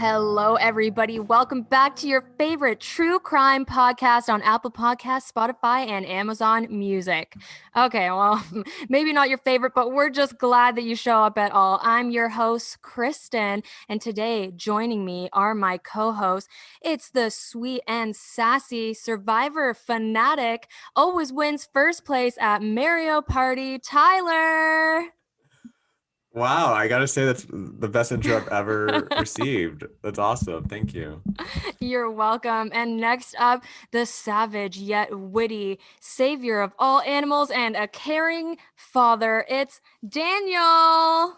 Hello, everybody. Welcome back to your favorite true crime podcast on Apple Podcasts, Spotify, and Amazon Music. Okay, well, maybe not your favorite, but we're just glad that you show up at all. I'm your host, Kristen, and today joining me are my co-hosts. It's the sweet and sassy Survivor fanatic, always wins first place at Mario Party, Tyler. Wow, I gotta say that's the best intro I've ever received. That's awesome. Thank you. You're welcome. And next up, the savage yet witty savior of all animals and a caring father. It's Daniel.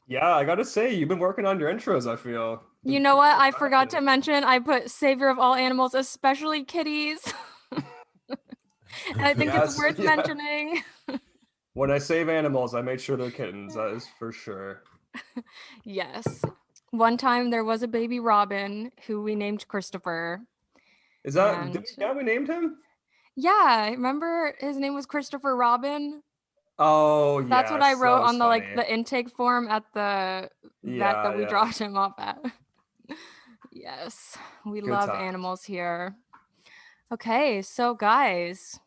Yeah, I gotta say, you've been working on your intros, I feel. You know what? I forgot to mention, I put savior of all animals, especially kitties. I think it's worth mentioning. When I save animals, I make sure they're kittens. That is for sure. Yes. One time there was a baby robin who we named Christopher. Is that, we named him? Yeah, remember his name was Christopher Robin? Oh, yeah. That's what I wrote on the intake form at the vet that we dropped him off at. Yes, we love animals here. Okay, so guys,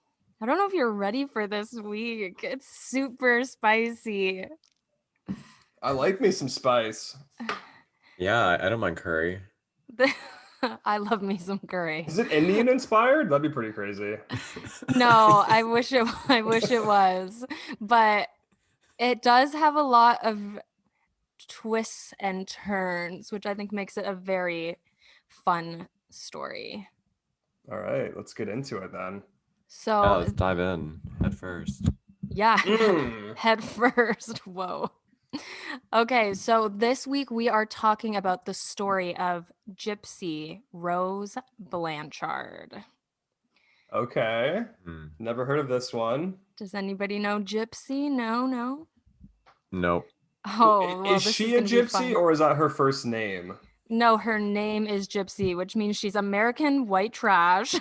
I don't know if you're ready for this week. It's super spicy. I like me some spice. Yeah, I don't mind curry. I love me some curry. Is it Indian inspired? That'd be pretty crazy. No, I wish it was, but it does have a lot of twists and turns, which I think makes it a very fun story. All right, let's get into it then. So let's dive in head first. Yeah, head first. Whoa. Okay, so this week we are talking about the story of Gypsy Rose Blanchard. Okay. Never heard of this one. Does anybody know Gypsy? No. Nope. Oh, well, is she a gypsy or is that her first name? No, her name is Gypsy, which means she's American white trash.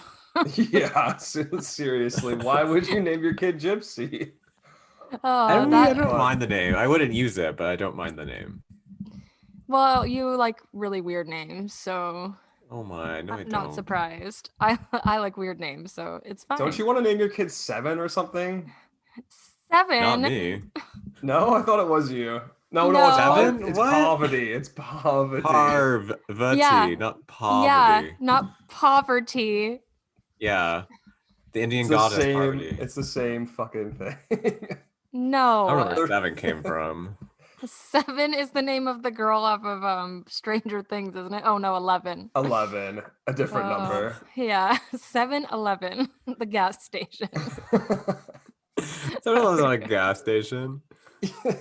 Yeah, seriously. Why would you name your kid Gypsy? I don't mind the name. I wouldn't use it, but I don't mind the name. Well, you like really weird names, so. Oh my, no, I don't. Not surprised. I like weird names, so it's fine. Don't you want to name your kid Seven or something? 7? Not me. No, I thought it was you. No, Seven? It's poverty. It's poverty. Yeah. Not poverty. Yeah, not poverty. Yeah. The Indian goddess poverty. It's the same fucking thing. No. I don't know where 7 came from. 7 is the name of the girl off of Stranger Things, isn't it? Oh no, 11. 11, a different number. Yeah, 7-Eleven, the gas station. 7-Eleven's not a gas station.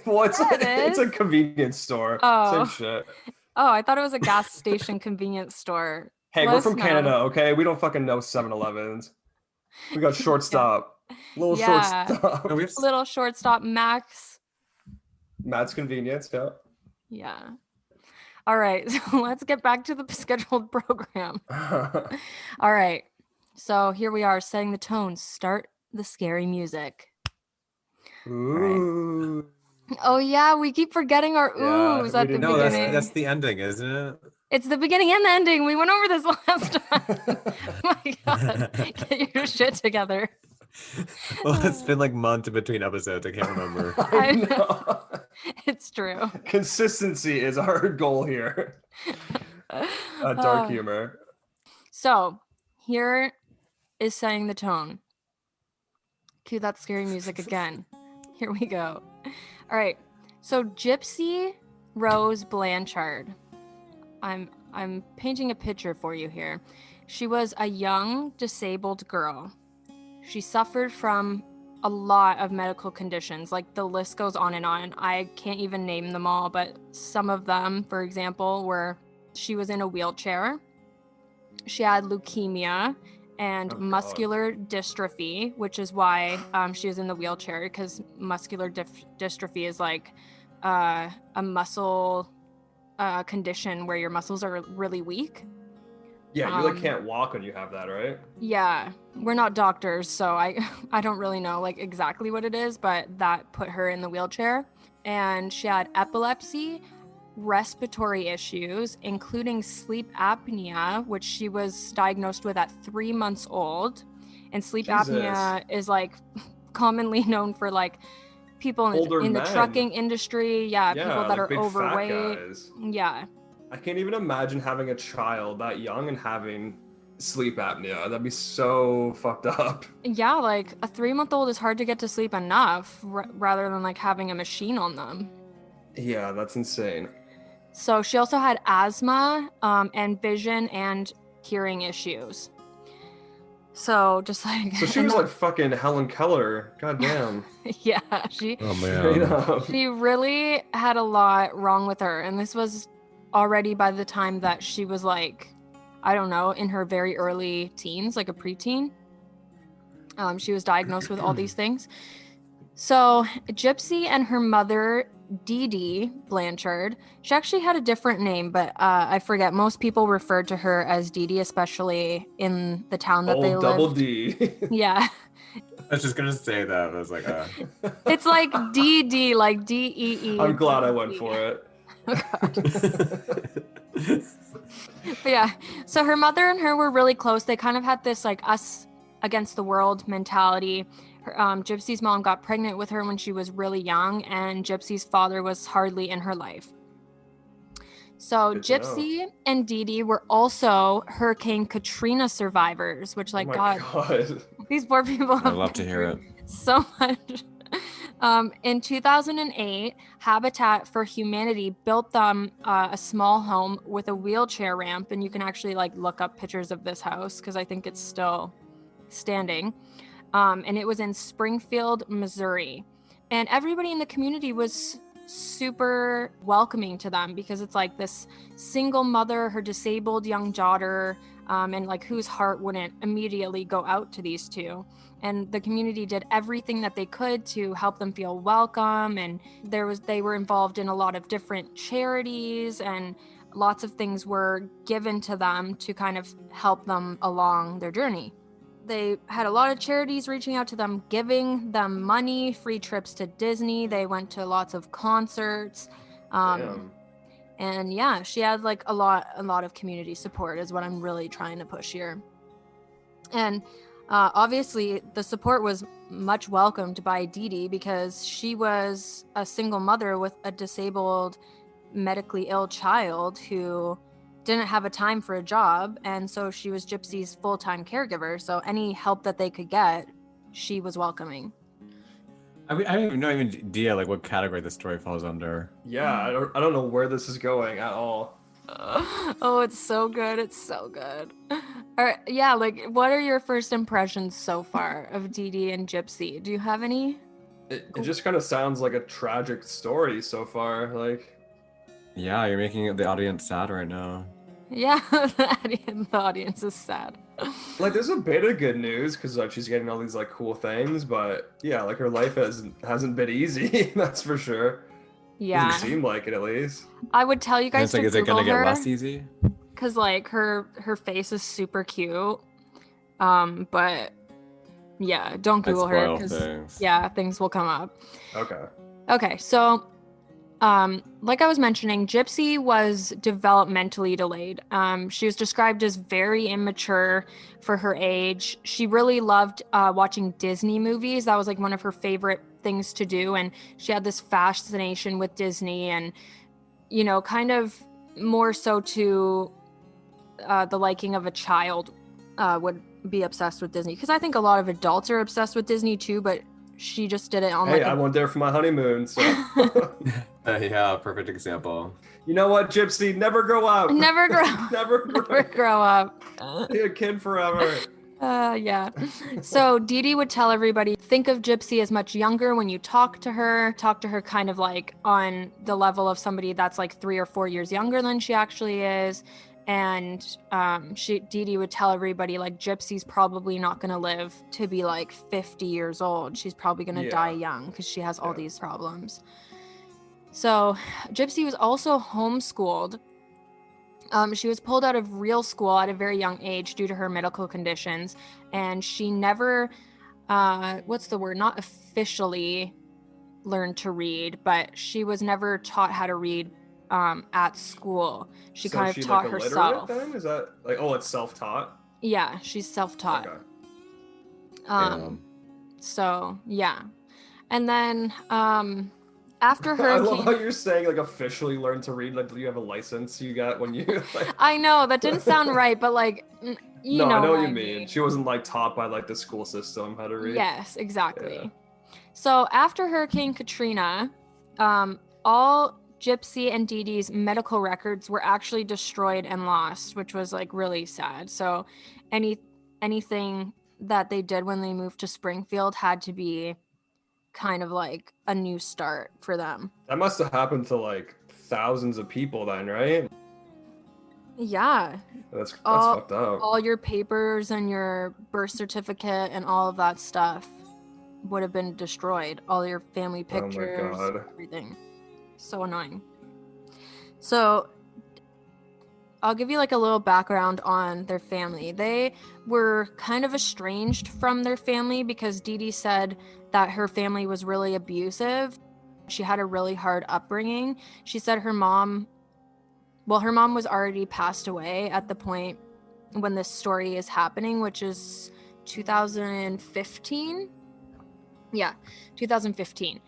Well, it's a convenience store. Oh. Same shit. Oh, I thought it was a gas station convenience store. Hey, we're from Canada, okay? We don't fucking know 7-Elevens. We got shortstop. Shortstop. No, little shortstop Max. Matt's convenience, yeah. Yeah. All right, so let's get back to the scheduled program. All right, so here we are setting the tone. Start the scary music. Ooh. Right. Oh yeah, we keep forgetting our oohs at the beginning. That's the ending, isn't it? It's the beginning and the ending. We went over this last time. Oh my God, get your shit together. Well, it's been like months between episodes. I can't remember. I know. It's true. Consistency is our goal here. Dark humor. So here is setting the tone. Cue that scary music again. Here we go. All right. So Gypsy Rose Blanchard. I'm painting a picture for you here. She was a young disabled girl. She suffered from a lot of medical conditions. Like the list goes on and on. I can't even name them all, but some of them, for example, were she was in a wheelchair. She had leukemia and muscular dystrophy, which is why she was in the wheelchair, because muscular dystrophy is like a muscle condition where your muscles are really weak. Yeah, you can't walk when you have that, right? Yeah, we're not doctors, so I don't really know like exactly what it is, but that put her in the wheelchair. And she had epilepsy, respiratory issues, including sleep apnea, which she was diagnosed with at 3 months old. And sleep Jesus. apnea is like commonly known for like people Older in the men. trucking industry. Yeah, people that like are big fat overweight. guys. Yeah. I can't even imagine having a child that young and having sleep apnea. That'd be so fucked up. Yeah, like a 3-month-old is hard to get to sleep enough rather than like having a machine on them. Yeah, that's insane. So she also had asthma and vision and hearing issues. So just like... So she was like fucking Helen Keller. God damn. Yeah, Oh Straight man. up. she really had a lot wrong with her. And this was already by the time that she was like, I don't know, in her very early teens, like a preteen. She was diagnosed with all these things. So Gypsy and her mother, Dee Dee Blanchard, she actually had a different name, but I forget. Most people referred to her as Dee Dee, especially in the town that they Old lived. double D. Yeah. I was just gonna say that. I was like, It's like D-D, like D-E-E. I'm glad I went for it. But yeah, so her mother and her were really close. They kind of had this like us against the world mentality. Gypsy's mom got pregnant with her when she was really young, and Gypsy's father was hardly in her life. So Good to Gypsy and Dee Dee were also Hurricane Katrina survivors, which like, Oh my God, these poor people I have love to been hear through it. so much. In 2008, Habitat for Humanity built them a small home with a wheelchair ramp, and you can actually like look up pictures of this house because I think it's still standing. And it was in Springfield, Missouri. And everybody in the community was super welcoming to them because it's like this single mother, her disabled young daughter, and like whose heart wouldn't immediately go out to these two. And the community did everything that they could to help them feel welcome. And they were involved in a lot of different charities, and lots of things were given to them to kind of help them along their journey. They had a lot of charities reaching out to them, giving them money, free trips to Disney. They went to lots of concerts. Damn. And yeah, she had like a lot of community support is what I'm really trying to push here. And obviously the support was much welcomed by Dee Dee because she was a single mother with a disabled, medically ill child who didn't have a time for a job, and so she was Gypsy's full-time caregiver. So any help that they could get, she was welcoming. I mean, I don't even know idea like what category this story falls under. Yeah, I don't know where this is going at all. Oh, it's so good. It's so good. Yeah, like what are your first impressions so far of Dee Dee and Gypsy? Do you have any? It just kind of sounds like a tragic story so far. Like, Yeah, you're making the audience sad right now. Yeah, the audience is sad. like there's a bit of good news because like she's getting all these like cool things, but yeah, like her life hasn't been easy. That's for sure. Yeah, Doesn't seem like it, at least. I would tell you And guys it's like, to is it Google gonna get her less easy? because like her face is super cute. But yeah, don't I Google her spoil because things. yeah, things will come up. Okay. So like I was mentioning, Gypsy was developmentally delayed. She was described as very immature for her age. She really loved watching Disney movies. That was like one of her favorite things to do. And she had this fascination with Disney and, you know, kind of more so to the liking of a child would be obsessed with Disney. Because I think a lot of adults are obsessed with Disney too, but she just did it on Hey, I went there for my honeymoon, so. Yeah, perfect example. You know what, Gypsy? Never grow up. Never grow Never Never grow up. Be a kid forever. Yeah. So Dee Dee would tell everybody, think of Gypsy as much younger when you talk to her kind of like on the level of somebody that's like 3 or 4 years younger than she actually is. And Dee Dee would tell everybody like Gypsy's probably not going to live to be like 50 years old. She's probably going to die young because she has all these problems. So Gypsy was also homeschooled. She was pulled out of real school at a very young age due to her medical conditions. And she never, not officially learned to read, but she was never taught how to read at school. She So kind of she, taught like, illiterate herself. then? Is that like, oh, it's self-taught? Yeah, she's self-taught. Okay. So yeah. And then after I her love how you're saying like officially learn to read. Like, do you have a license you got when you like? I know that didn't sound right, but like you No, know I know what I you mean. She wasn't like taught by like the school system how to read. Yes, exactly. Yeah. So after Hurricane Katrina, all Gypsy and Dee Dee's medical records were actually destroyed and lost, which was like really sad. So anything that they did when they moved to Springfield had to be kind of like a new start for them. That must have happened to like thousands of people then, right? Yeah. That's fucked up. All your papers and your birth certificate and all of that stuff would have been destroyed. All your family pictures, Oh my God. everything. So annoying. So I'll give you like a little background on their family. They were kind of estranged from their family because Dee Dee said that her family was really abusive. She had a really hard upbringing. She said her mom was already passed away at the point when this story is happening, which is 2015. Yeah, 2015.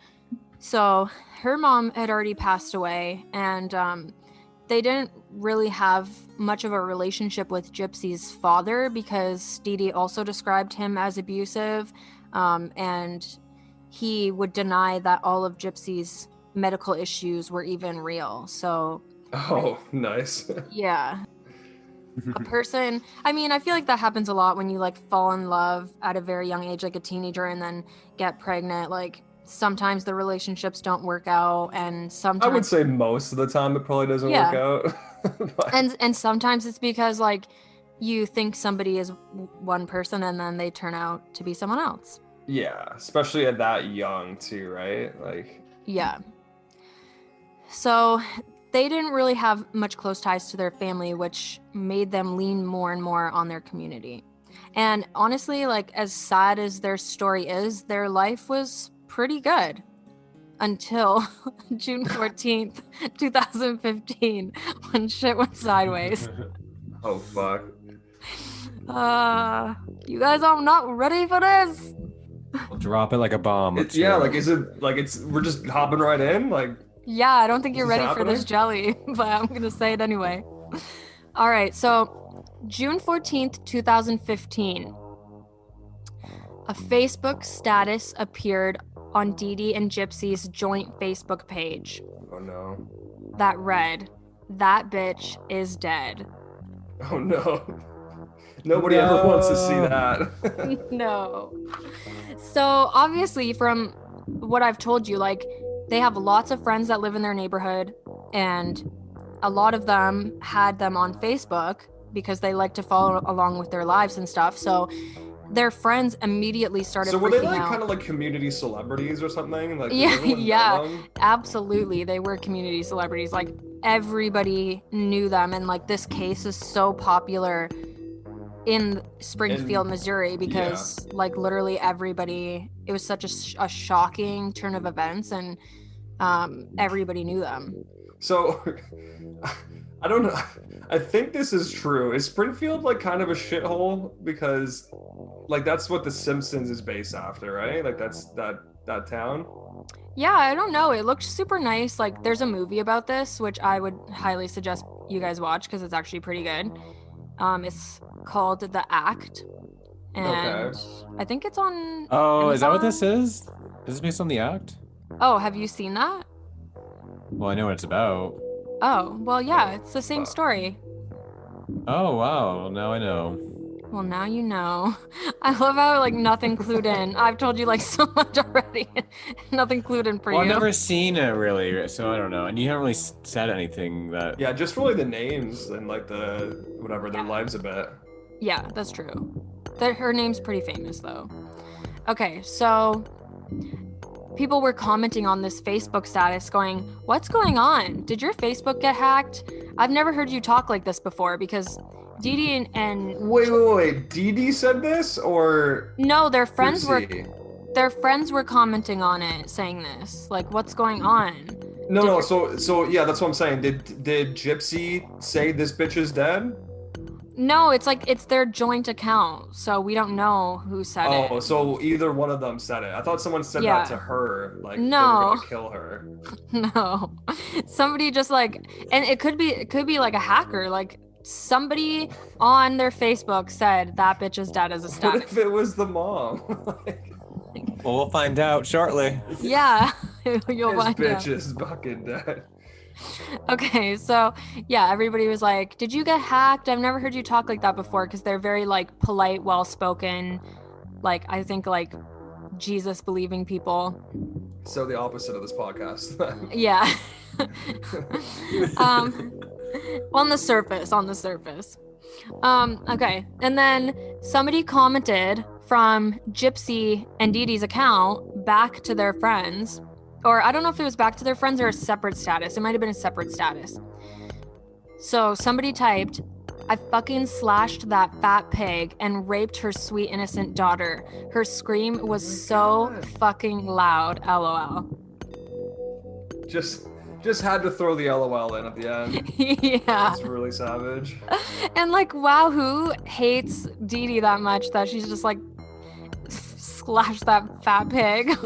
So her mom had already passed away, and they didn't really have much of a relationship with Gypsy's father because Dee Dee also described him as abusive, and he would deny that all of Gypsy's medical issues were even real. So Oh, nice. yeah. A person, I mean, I feel like that happens a lot when you like fall in love at a very young age, like a teenager, and then get pregnant. Like sometimes the relationships don't work out, and sometimes I would say most of the time it probably doesn't Yeah. work out. But- and sometimes it's because like you think somebody is one person and then they turn out to be someone else. yeah, especially at that young too, right? Like, Yeah. So they didn't really have much close ties to their family, which made them lean more and more on their community. And honestly, like as sad as their story is, their life was pretty good until June 14th, 2015, when shit went sideways. oh fuck. You guys are not ready for this? I'll drop it like a bomb. It's, yeah, like is it like we're just hopping right in? Like, Yeah, I don't think you're Is this ready for this jelly, but I'm going to say it anyway. All right, so June 14th, 2015, a Facebook status appeared on Dee Dee and Gypsy's joint Facebook page oh no. that read, "That bitch is dead." Oh no. Nobody ever wants to see that. No. So obviously from what I've told you, like they have lots of friends that live in their neighborhood, and a lot of them had them on Facebook because they like to follow along with their lives and stuff. So their friends immediately started So were they freaking like out. kind of like community celebrities or something? Like, Yeah, does everyone yeah. know them? Absolutely, they were community celebrities. Like everybody knew them, and like this case is so popular in Springfield, Missouri, because like literally everybody, it was such a shocking turn of events, and everybody knew them. So I don't know. I think this is true. Is Springfield like kind of a shithole? Because like that's what The Simpsons is based after, right? Like that's that town. Yeah, I don't know. It looked super nice. Like there's a movie about this, which I would highly suggest you guys watch because it's actually pretty good. It's called The Act, and I think it's on. Oh, is that what Amazon? this is? Is this based on the act? Oh, have you seen that? Well, I know what it's about. Oh, well, yeah, it's the same story. Oh, wow. Now I know. Well, now you know. I love how like nothing clued in. I've told you like so much already. Nothing clued in for Well, I've you. never seen it really, so I don't know. And you haven't really said anything that. Yeah, just really the names and like the whatever their lives a bit. Yeah, that's true. Her name's pretty famous though. Okay, so people were commenting on this Facebook status going, "What's going on? Did your Facebook get hacked? I've never heard you talk like this before," because Dee Dee and Wait. Dee Dee said this or no, their friends Gypsy? were commenting on it saying this, like, "What's going on?" No. So yeah, that's what I'm saying. Did Gypsy say this bitch is dead? No, it's like it's their joint account, so we don't know who said it. Oh, so either one of them said it. I thought someone said Yeah. that to her, like they were No. gonna kill her. No, somebody just like, and it could be like a hacker, like somebody on their Facebook said that bitch is dead as a What status. if it was the mom? Like, Well, we'll find out shortly. Yeah, you'll this find bitch out. is fucking dead. Okay, so yeah, everybody was like, "Did you get hacked?" I've never heard you talk like that before, because they're very like polite, well-spoken, like I think like Jesus believing people. So the opposite of this podcast. Yeah. On the surface. Okay. And then somebody commented from Gypsy and Dee Dee's account back to their friends. Or I don't know if it was back to their friends or a separate status. It might have been a separate status. So somebody typed, "I fucking slashed that fat pig and raped her sweet innocent daughter. Her scream was so God. fucking loud. LOL." just had to throw the LOL in at the end. Yeah. It's really savage. And like, wow, who hates Dee Dee that much that she's just like slash that fat pig?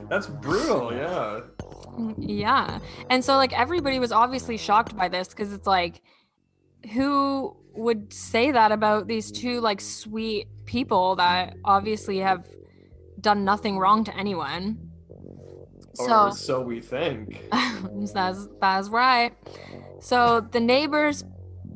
That's brutal, yeah. Yeah. And so like everybody was obviously shocked by this, because it's like, who would say that about these two like sweet people that obviously have done nothing wrong to anyone? Or so we think. That's right. So the neighbors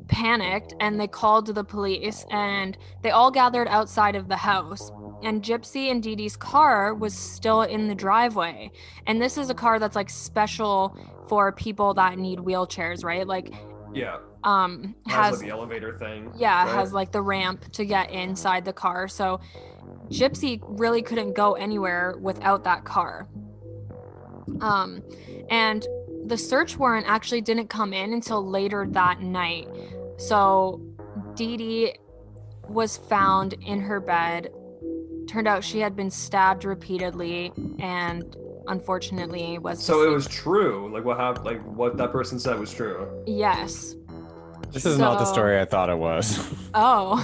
panicked and they called the police, and they all gathered outside of the house. And Gypsy and Dee Dee's car was still in the driveway. And this is a car that's like special for people that need wheelchairs, right? Like, Yeah. has like the elevator thing. yeah, it right? has like the ramp to get inside the car. So Gypsy really couldn't go anywhere without that car. And the search warrant actually didn't come in until later that night. So Dee Dee was found in her bed. Turned out she had been stabbed repeatedly, and unfortunately was So it deceased. was true. Like what happened? Like what that person said was true. Yes. This is not the So- story I thought it was. Oh.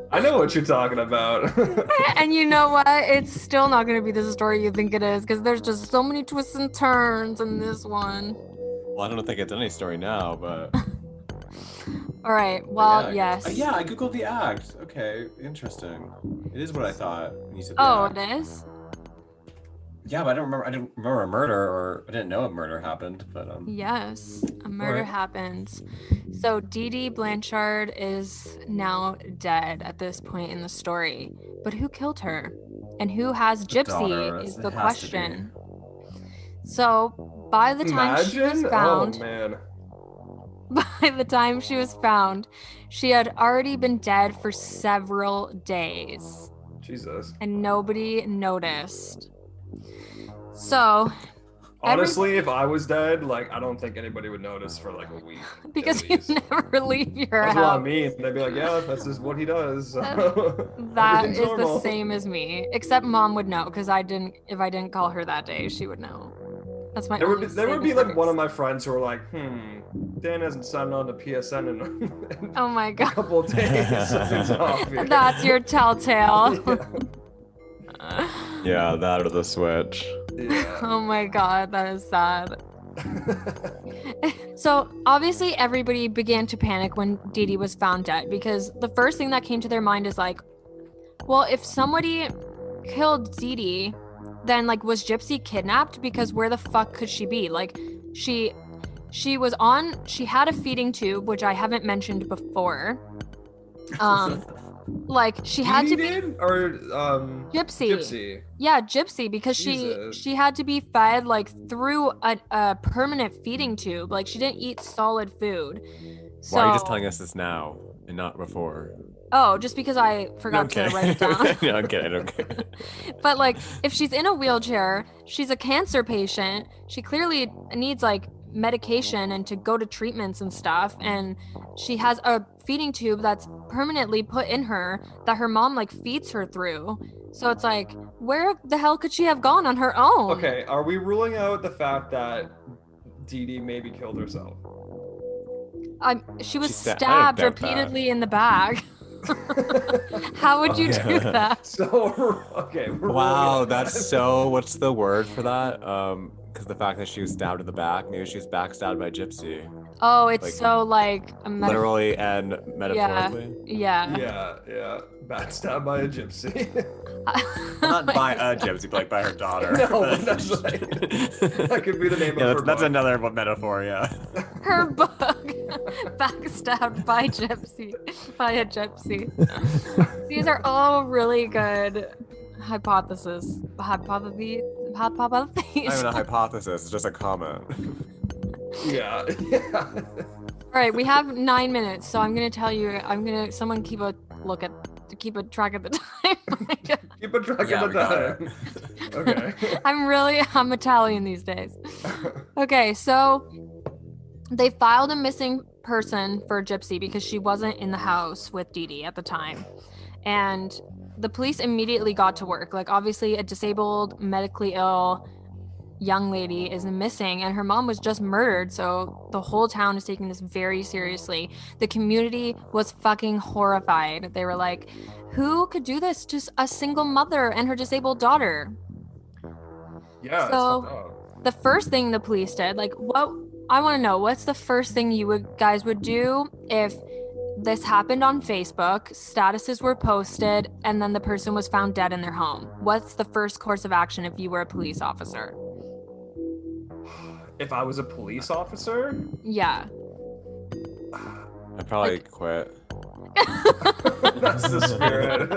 I know what you're talking about. And you know what? It's still not going to be the story you think it is, because there's just so many twists and turns in this one. Well, I don't think it's any story now, but. All right. Well, yeah, yes. Yeah, I googled the act. Okay, interesting. It is what I thought when you said the Oh, act. it is? Yeah, but I didn't remember a murder, or I didn't know a murder happened. But Yes, a murder Alright. happens. So Dee Dee Blanchard is now dead at this point in the story. But who killed her? And who has Gypsy daughter, is it the has to be. question. So by the time she was Imagine? found, Oh man. by the time she was found, she had already been dead for several days, Jesus. and nobody noticed. So Honestly, if I was dead, like I don't think anybody would notice for like a week. at because you least. never leave your That's what I house. mean. They'd be like, yeah, that's just what he does. So That everything's is normal. the same as me, except mom would know, because if I didn't call her that day, she would know. That's my There only would be saving like grace. one of my friends who were like, Dan hasn't signed on to PSN in Oh my a god, couple of days. Something's off here. that's your telltale. yeah, that or the switch. Yeah. Oh my god, that is sad. So obviously everybody began to panic when Dee Dee was found dead, because the first thing that came to their mind is like, well, if somebody killed Dee Dee, then like was Gypsy kidnapped? Because where the fuck could she be? Like she had a feeding tube, which I haven't mentioned before. Like she had to be or Gypsy. Gypsy. Yeah, Gypsy, because Jesus. she had to be fed like through a permanent feeding tube. Like she didn't eat solid food. So, Why are you just telling us this now and not before? Oh, just because I forgot to write it down. No, I'm kidding. Okay. But like if she's in a wheelchair, she's a cancer patient. She clearly needs like medication and to go to treatments and stuff, and she has a feeding tube that's permanently put in her that her mom like feeds her through. So it's like, where the hell could she have gone on her own? Okay, are we ruling out the fact that Dee Dee maybe killed herself? She was I don't stabbed doubt that. repeatedly in the back. How would you do that? So, okay. we're Wow, ruling it that's out. so. What's the word for that? Because the fact that she was stabbed in the back, maybe she was backstabbed by Gypsy, Oh, it's Like, so like a literally and metaphorically. Yeah. Yeah. Backstabbed by a gypsy. Not by a Gypsy, but like by her daughter. No, but that's like, that could be the name Yeah, of her that's book. another metaphor. Yeah. Her book, Backstabbed by a Gypsy. These are all really good hypotheses. Hypotheses. Not even a hypothesis. It's just a comment. Yeah. All right, we have 9 minutes, so I'm gonna tell you. Someone keep a track of the time. Keep a track Yeah, of we the got time. Okay. I'm Italian these days. Okay, so they filed a missing person for Gypsy because she wasn't in the house with Dee Dee at the time, and the police immediately got to work. Like, obviously, a disabled, medically ill young lady is missing, and her mom was just murdered, so the whole town is taking this very seriously. The community was fucking horrified. They were like, who could do this to a single mother and her disabled daughter? Yeah. So- it's fucked up. The first thing the police did, like, what I want to know, what's the first thing you guys would do if this happened on Facebook, statuses were posted, and then the person was found dead in their home? What's the first course of action if you were a police officer? If I was a police officer, Yeah. I'd probably quit. that's the spirit.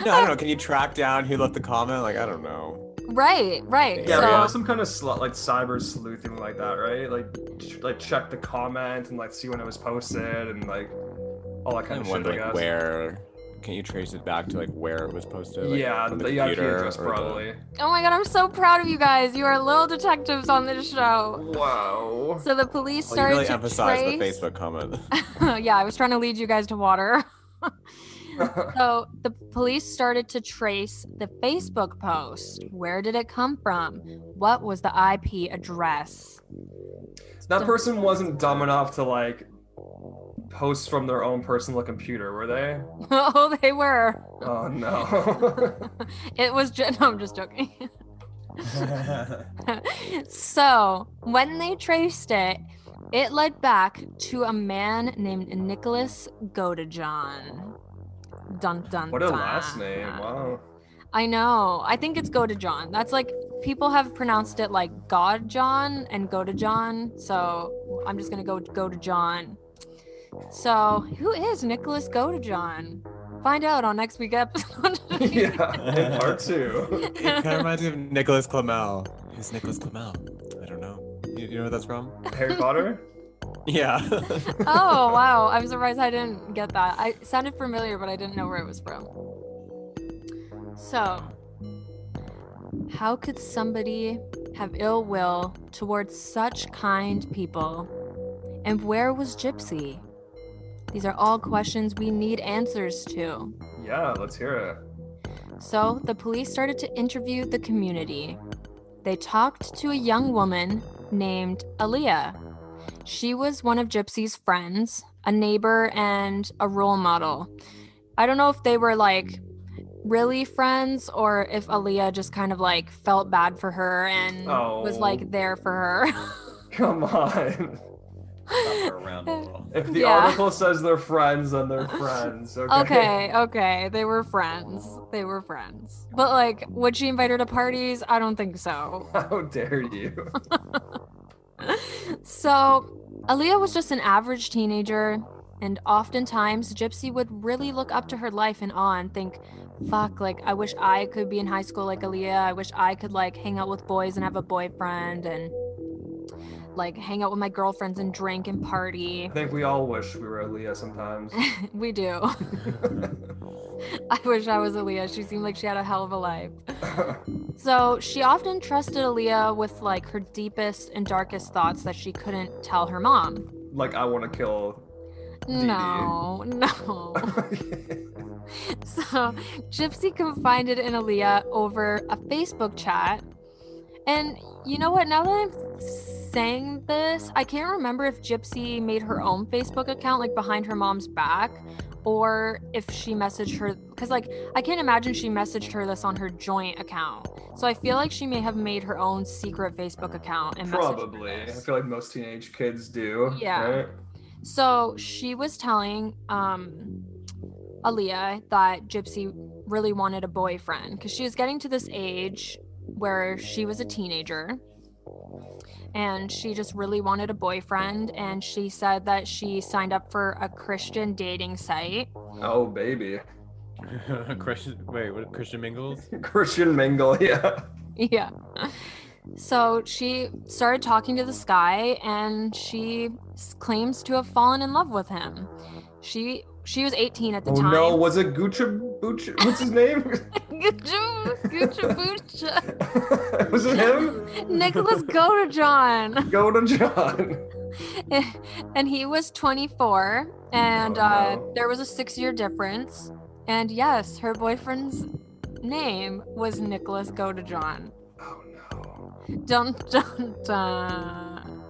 No, I don't know. Can you track down who left the comment? Like, I don't know. Right. Yeah, So, some kind of like cyber sleuthing like that, right? Like check the comment and like see when it was posted and like all that kind And of shit. wonder I guess. like where. Can you trace it back to like where it was posted? Like, Yeah, on the IP computer address or the- probably. oh my god, I'm so proud of you guys. You are little detectives on this show. Wow. So the police Well, you started really to emphasize the trace. Facebook comment. Yeah, I was trying to lead you guys to water. So the police started to trace the Facebook post. Where did it come from? What was the IP address? That person wasn't dumb enough to like post from their own personal computer, were they? Oh, they were. Oh no. It was just, no, I'm just joking. So when they traced it, it led back to a man named Nicholas Godejohn. Dun dun. What a dun. last name. Wow. I know. I think it's Godejohn. That's like, people have pronounced it like God John and Godejohn. So I'm just gonna go to John. So who is Nicholas Godejohn? Find out on next week's episode. Yeah. Part 2. It kind of reminds me of Nicholas Flamel. Who's Nicholas Flamel? I don't know. You know where that's from? Harry Potter? Yeah. Oh wow, I'm surprised I didn't get that. I sounded familiar, but I didn't know where it was from. So, how could somebody have ill will towards such kind people? And where was Gypsy? These are all questions we need answers to. Yeah, let's hear it. So the police started to interview the community. They talked to a young woman named Aaliyah. She was one of Gypsy's friends, a neighbor, and a role model. I don't know if they were like really friends or if Aaliyah just kind of like felt bad for her and was like there for her. Come on. Around a little. If the Yeah. article says they're friends, then they're friends. Okay. Okay. They were friends. But like, would she invite her to parties? I don't think so. How dare you? So, Aaliyah was just an average teenager, and oftentimes Gypsy would really look up to her life in awe and think, fuck, like, I wish I could be in high school like Aaliyah. I wish I could, like, hang out with boys and have a boyfriend and, like, hang out with my girlfriends and drink and party. I think we all wish we were Aaliyah sometimes. We do. I wish I was Aaliyah. She seemed like she had a hell of a life. So she often trusted Aaliyah with like her deepest and darkest thoughts that she couldn't tell her mom. Like, I want to kill Dee Dee. No. So Gypsy confided in Aaliyah over a Facebook chat. And you know what? Now that I'm saying this, I can't remember if Gypsy made her own Facebook account, like behind her mom's back, or if she messaged her. Because, like, I can't imagine she messaged her this on her joint account. So I feel like she may have made her own secret Facebook account and Probably. messaged her I this. feel like most teenage kids do. Yeah. Right? So she was telling Aaliyah that Gypsy really wanted a boyfriend because she was getting to this age where she was a teenager and she just really wanted a boyfriend. And she said that she signed up for a Christian dating site. Oh, baby. Christian, wait, what? Christian Mingles? Christian mingle, yeah. Yeah. So she started talking to this guy and she claims to have fallen in love with him. She was 18 at the time. Oh no, was it Gucci? What's his name? Gucci Boocha. Was it him? Nicholas Godejohn. Go to John. And he was 24 and Oh, no. there was a 6-year difference. And yes, her boyfriend's name was Nicholas Godejohn. Oh no. Dun dun dun.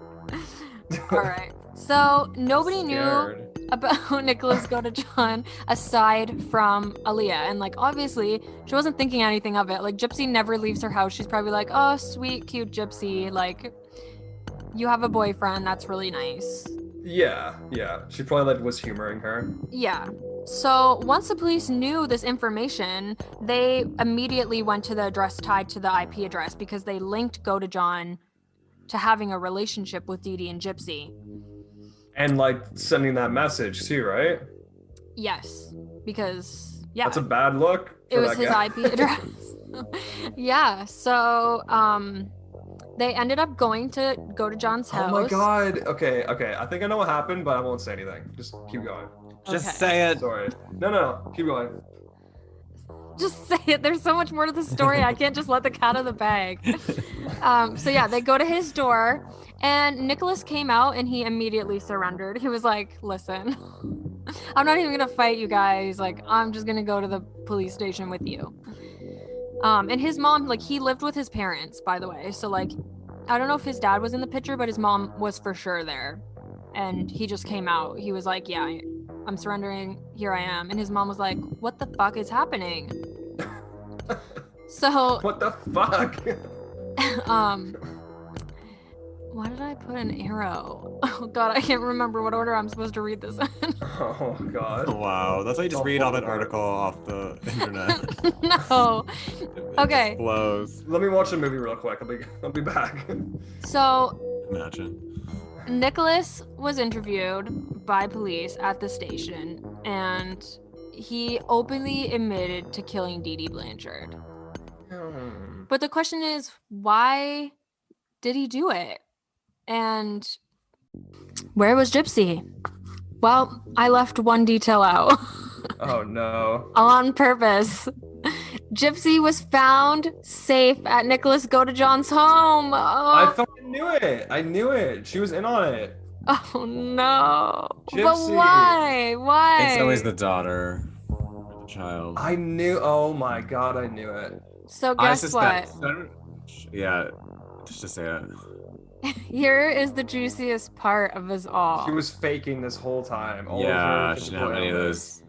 All right. So nobody knew Scared. about Nicholas Godejohn aside from Aaliyah. And like obviously she wasn't thinking anything of it. Like Gypsy never leaves her house. She's probably like, oh sweet, cute Gypsy. Like you have a boyfriend, that's really nice. Yeah. She probably like was humoring her. Yeah. So once the police knew this information, they immediately went to the address tied to the IP address because they linked Godejohn to having a relationship with Dee Dee and Gypsy. And like sending that message too, right? Yes, because yeah, That's a bad look. it for was that his guy. IP address. Yeah, so they ended up going to Godejohn's house. Oh my god. Okay. I think I know what happened, but I won't say anything. Just keep going. Just Okay. say it. Sorry. No. Keep going. Just say it. There's so much more to the story. I can't just let the cat out of the bag. So yeah, they go to his door and Nicholas came out and he immediately surrendered. He was like, listen, I'm not even gonna fight you guys. Like, I'm just gonna go to the police station with you. And his mom, like, he lived with his parents, by the way. So like, I don't know if his dad was in the picture, but his mom was for sure there. And he just came out. He was like, yeah, I'm surrendering. Here I am. And his mom was like, what the fuck is happening? So, What the fuck? why did I put an arrow? Oh god, I can't remember what order I'm supposed to read this in. Oh god. Wow, that's why you just read off an article off the internet. No. It Okay. just blows. Let me watch a movie real quick. I'll be back. So, Imagine. Nicholas was interviewed by police at the station, and he openly admitted to killing Dee Dee Blanchard. But the question is, why did he do it? And where was Gypsy? Well, I left one detail out Oh no. on purpose. Gypsy was found safe at Nicholas Godejohn's home. I Oh, fucking knew it. I knew it. She was in on it. oh no. But Gypsy. why? Why? It's always the daughter or the child. I knew. Oh my god, I knew it. So I guess what? suspect. Yeah, just to say it. Here is the juiciest part of us all. She was faking this whole time. All Yeah, of her she didn't have any of those.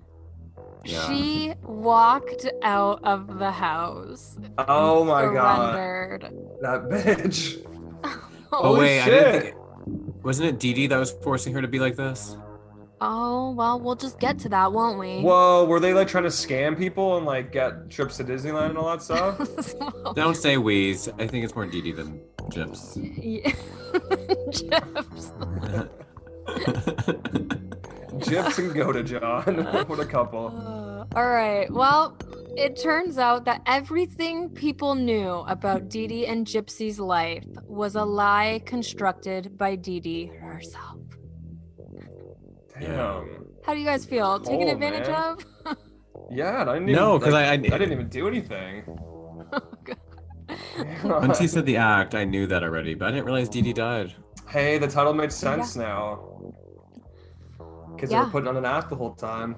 Yeah. She walked out of the house. Oh my god, Surrendered. that bitch. Oh Holy wait, I shit. didn't think. Wasn't it Dee Dee that was forcing her to be like this? Oh, well, we'll just get to that, won't we? Whoa, were they like trying to scam people and like get trips to Disneyland and all that stuff? Don't say wheeze. I think it's more Dee Dee than Gyps. Yeah. Chips. Gyps and Go to John. What a couple. All right. Well, it turns out that everything people knew about Dee Dee and Gypsy's life was a lie constructed by Dee Dee herself. Damn. How do you guys feel? Taken Cool, advantage man. of? Yeah, I didn't No, even, 'cause like, I I didn't even do anything. Once he said the act, I knew that already, but I didn't realize Dee Dee died. Hey, the title makes sense now. Because they were putting on an act the whole time.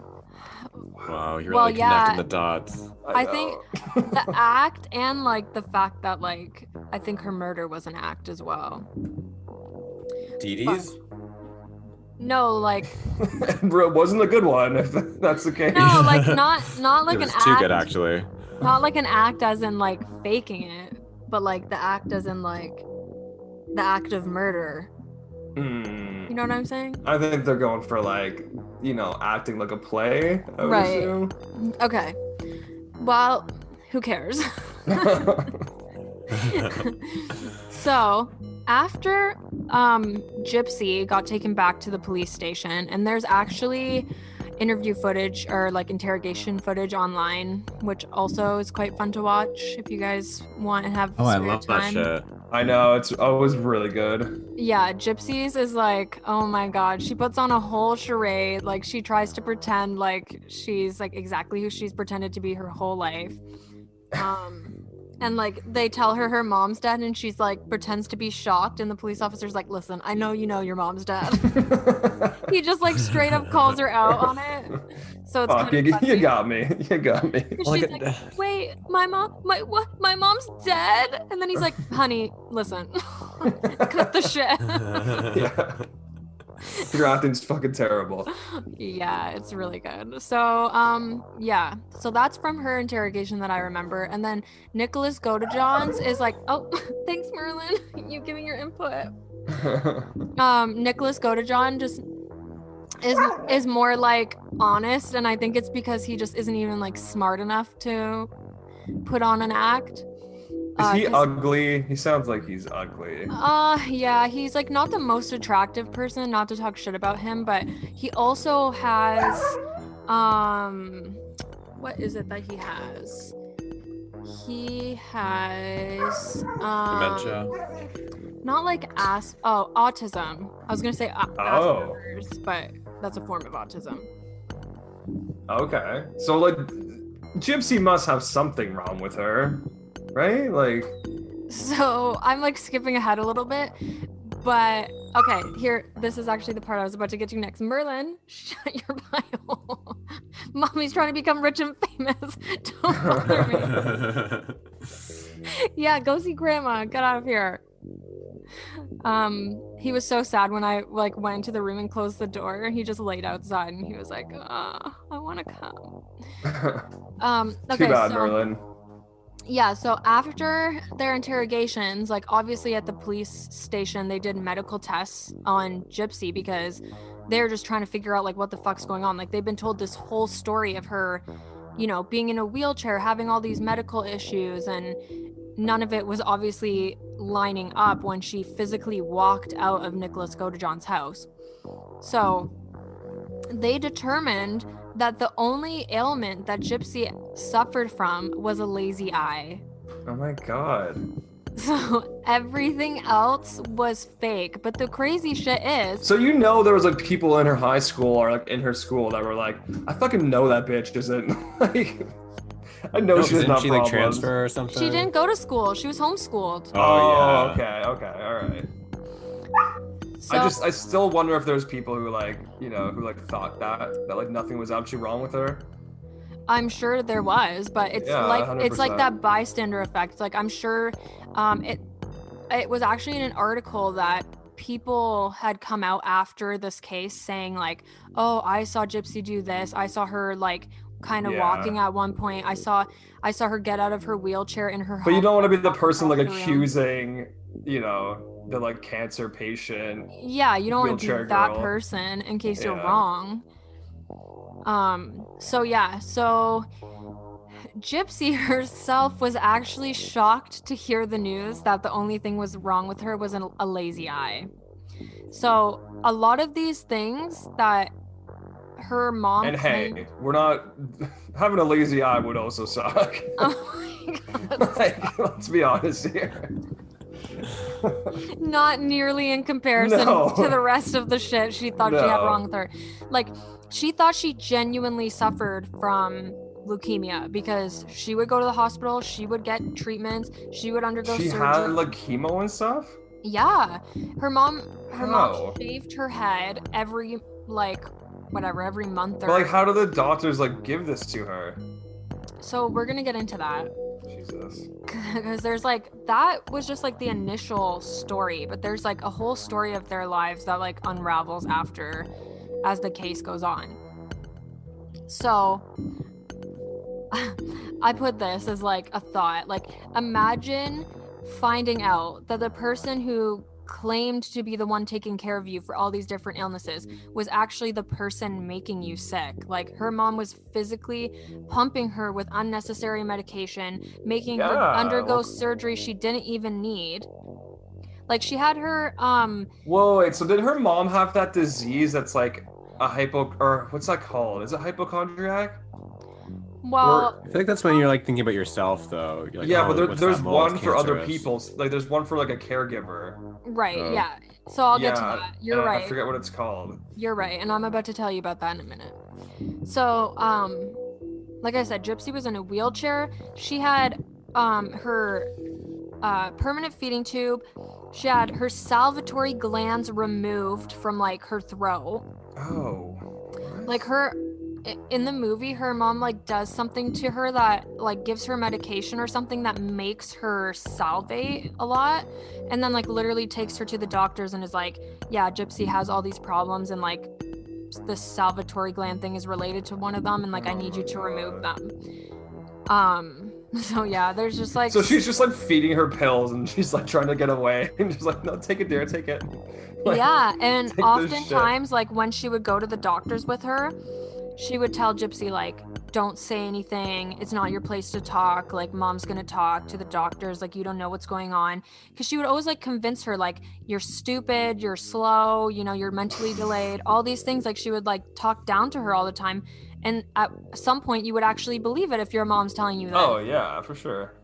Wow, you're really connecting the dots. I think the act and like the fact that like I think her murder was an act as well. Dee Dee's? No, like it wasn't a good one if that's the case. no, like not like It was an too act. good, actually. Not like an act as in like faking it, but like the act as in like the act of murder. You know what I'm saying? I think they're going for like, acting like a play. I would assume. Okay. Well, who cares? So after Gypsy got taken back to the police station, and there's actually interview footage or like interrogation footage online, which also is quite fun to watch if you guys want and have I spare love time. that shit. I know, it was really good. Yeah, Gypsy's is like, oh my god, she puts on a whole charade. Like she tries to pretend like she's like exactly who she's pretended to be her whole life. And like they tell her mom's dead, and she's like pretends to be shocked, and the police officer's like, listen, I know you know your mom's dead. He just like straight up calls her out on it. So it's kind of you got me. You got me. She's like, wait, my mom's dead? And then he's like, honey, listen, cut the shit. Yeah. Your acting's fucking terrible. Yeah, it's really good. So, yeah. So that's from her interrogation that I remember. And then Nicholas Godejohns is like, oh, thanks, Merlin. You giving your input. Nicholas Godejohn just is more like honest, and I think it's because he just isn't even like smart enough to put on an act. Is he ugly? He sounds like he's ugly. Yeah, he's like not the most attractive person, not to talk shit about him, but he also has what is it that he has? He has Dementia. not like autism. I was gonna say Asperger's, but that's a form of autism. Okay. So like Gypsy must have something wrong with her. Right? Like, so I'm like skipping ahead a little bit, but okay, this is actually the part I was about to get to next. Merlin, shut your bio. Mommy's trying to become rich and famous. Don't bother me. Yeah, go see grandma. Get out of here. He was so sad when I like went into the room and closed the door. He just laid outside and he was like, I want to come. Okay, too bad, Merlin. Yeah, so after their interrogations, like obviously at the police station, they did medical tests on Gypsy because they're just trying to figure out like what the fuck's going on. Like they've been told this whole story of her, being in a wheelchair, having all these medical issues, and none of it was obviously lining up when she physically walked out of Nicholas Godejohn's house. So they determined that the only ailment that Gypsy suffered from was a lazy eye. Oh my god. So everything else was fake. But the crazy shit is... So there was like people in her high school or like in her school that were like, I fucking know that bitch isn't like... I know she's not she like transfer or something? She didn't go to school. She was homeschooled. Oh yeah. Okay, all right. So, I still wonder if there's people who like, who like thought that like nothing was actually wrong with her. I'm sure there was, but it's like 100%. It's like that bystander effect. Like I'm sure it was actually in an article that people had come out after this case saying like, oh, I saw Gypsy do this. I saw her like kind of walking at one point. I saw her get out of her wheelchair in her home. But you don't want to be the person like accusing, the like cancer patient. Yeah, you don't want to be that girl. person in case you're wrong. So Gypsy herself was actually shocked to hear the news that the only thing was wrong with her was a lazy eye. So a lot of these things that her mom we're not having a lazy eye would also suck. Oh my god. Like, let's be honest here. Not nearly in comparison to the rest of the shit she thought she had wrong with her. Like, she thought she genuinely suffered from leukemia, because she would go to the hospital, she would get treatments, she would undergo She surgery. had like chemo and stuff? Yeah, her mom How? shaved her head every every month But or like, how do the doctors like give this to her? so we're gonna get into that. Jesus. Because there's like, that was just like the initial story, but there's like a whole story of their lives that like unravels after as the case goes on. So I put this as like a thought, like imagine finding out that the person who claimed to be the one taking care of you for all these different illnesses was actually the person making you sick. Like her mom was physically pumping her with unnecessary medication, making her undergo surgery she didn't even need. Like she had her Whoa, wait, so did her mom have that disease that's like a or what's that called? Is it hypochondriac? well, I feel like that's when you're like thinking about yourself, though. You're like, Yeah, oh, but what's there's that mole? It's one for other cancerous. people. Like there's one for like a caregiver. right, Oh. yeah. So I'll get to that. You're and right. I forget what it's called. You're right, and I'm about to tell you about that in a minute. So, like I said, Gypsy was in a wheelchair. She had her permanent feeding tube. She had her salivatory glands removed from like her throat. Oh. What? Like in the movie, her mom like does something to her that like gives her medication or something that makes her salivate a lot, and then like literally takes her to the doctors and is like, yeah, Gypsy has all these problems, and like the salivatory gland thing is related to one of them, and like I need you to remove them. So yeah, there's just like, So she's just like feeding her pills and she's like trying to get away and she's like, no, take it, dear, take it. Like, yeah, and take this oftentimes like when she would go to the doctors with her, she would tell Gypsy like, don't say anything, it's not your place to talk, like mom's gonna talk to the doctors, like you don't know what's going on, because she would always like convince her like, you're stupid, you're slow, you know, you're mentally delayed, all these things. Like she would like talk down to her all the time, and at some point you would actually believe it if your mom's telling you that. Oh yeah, for sure.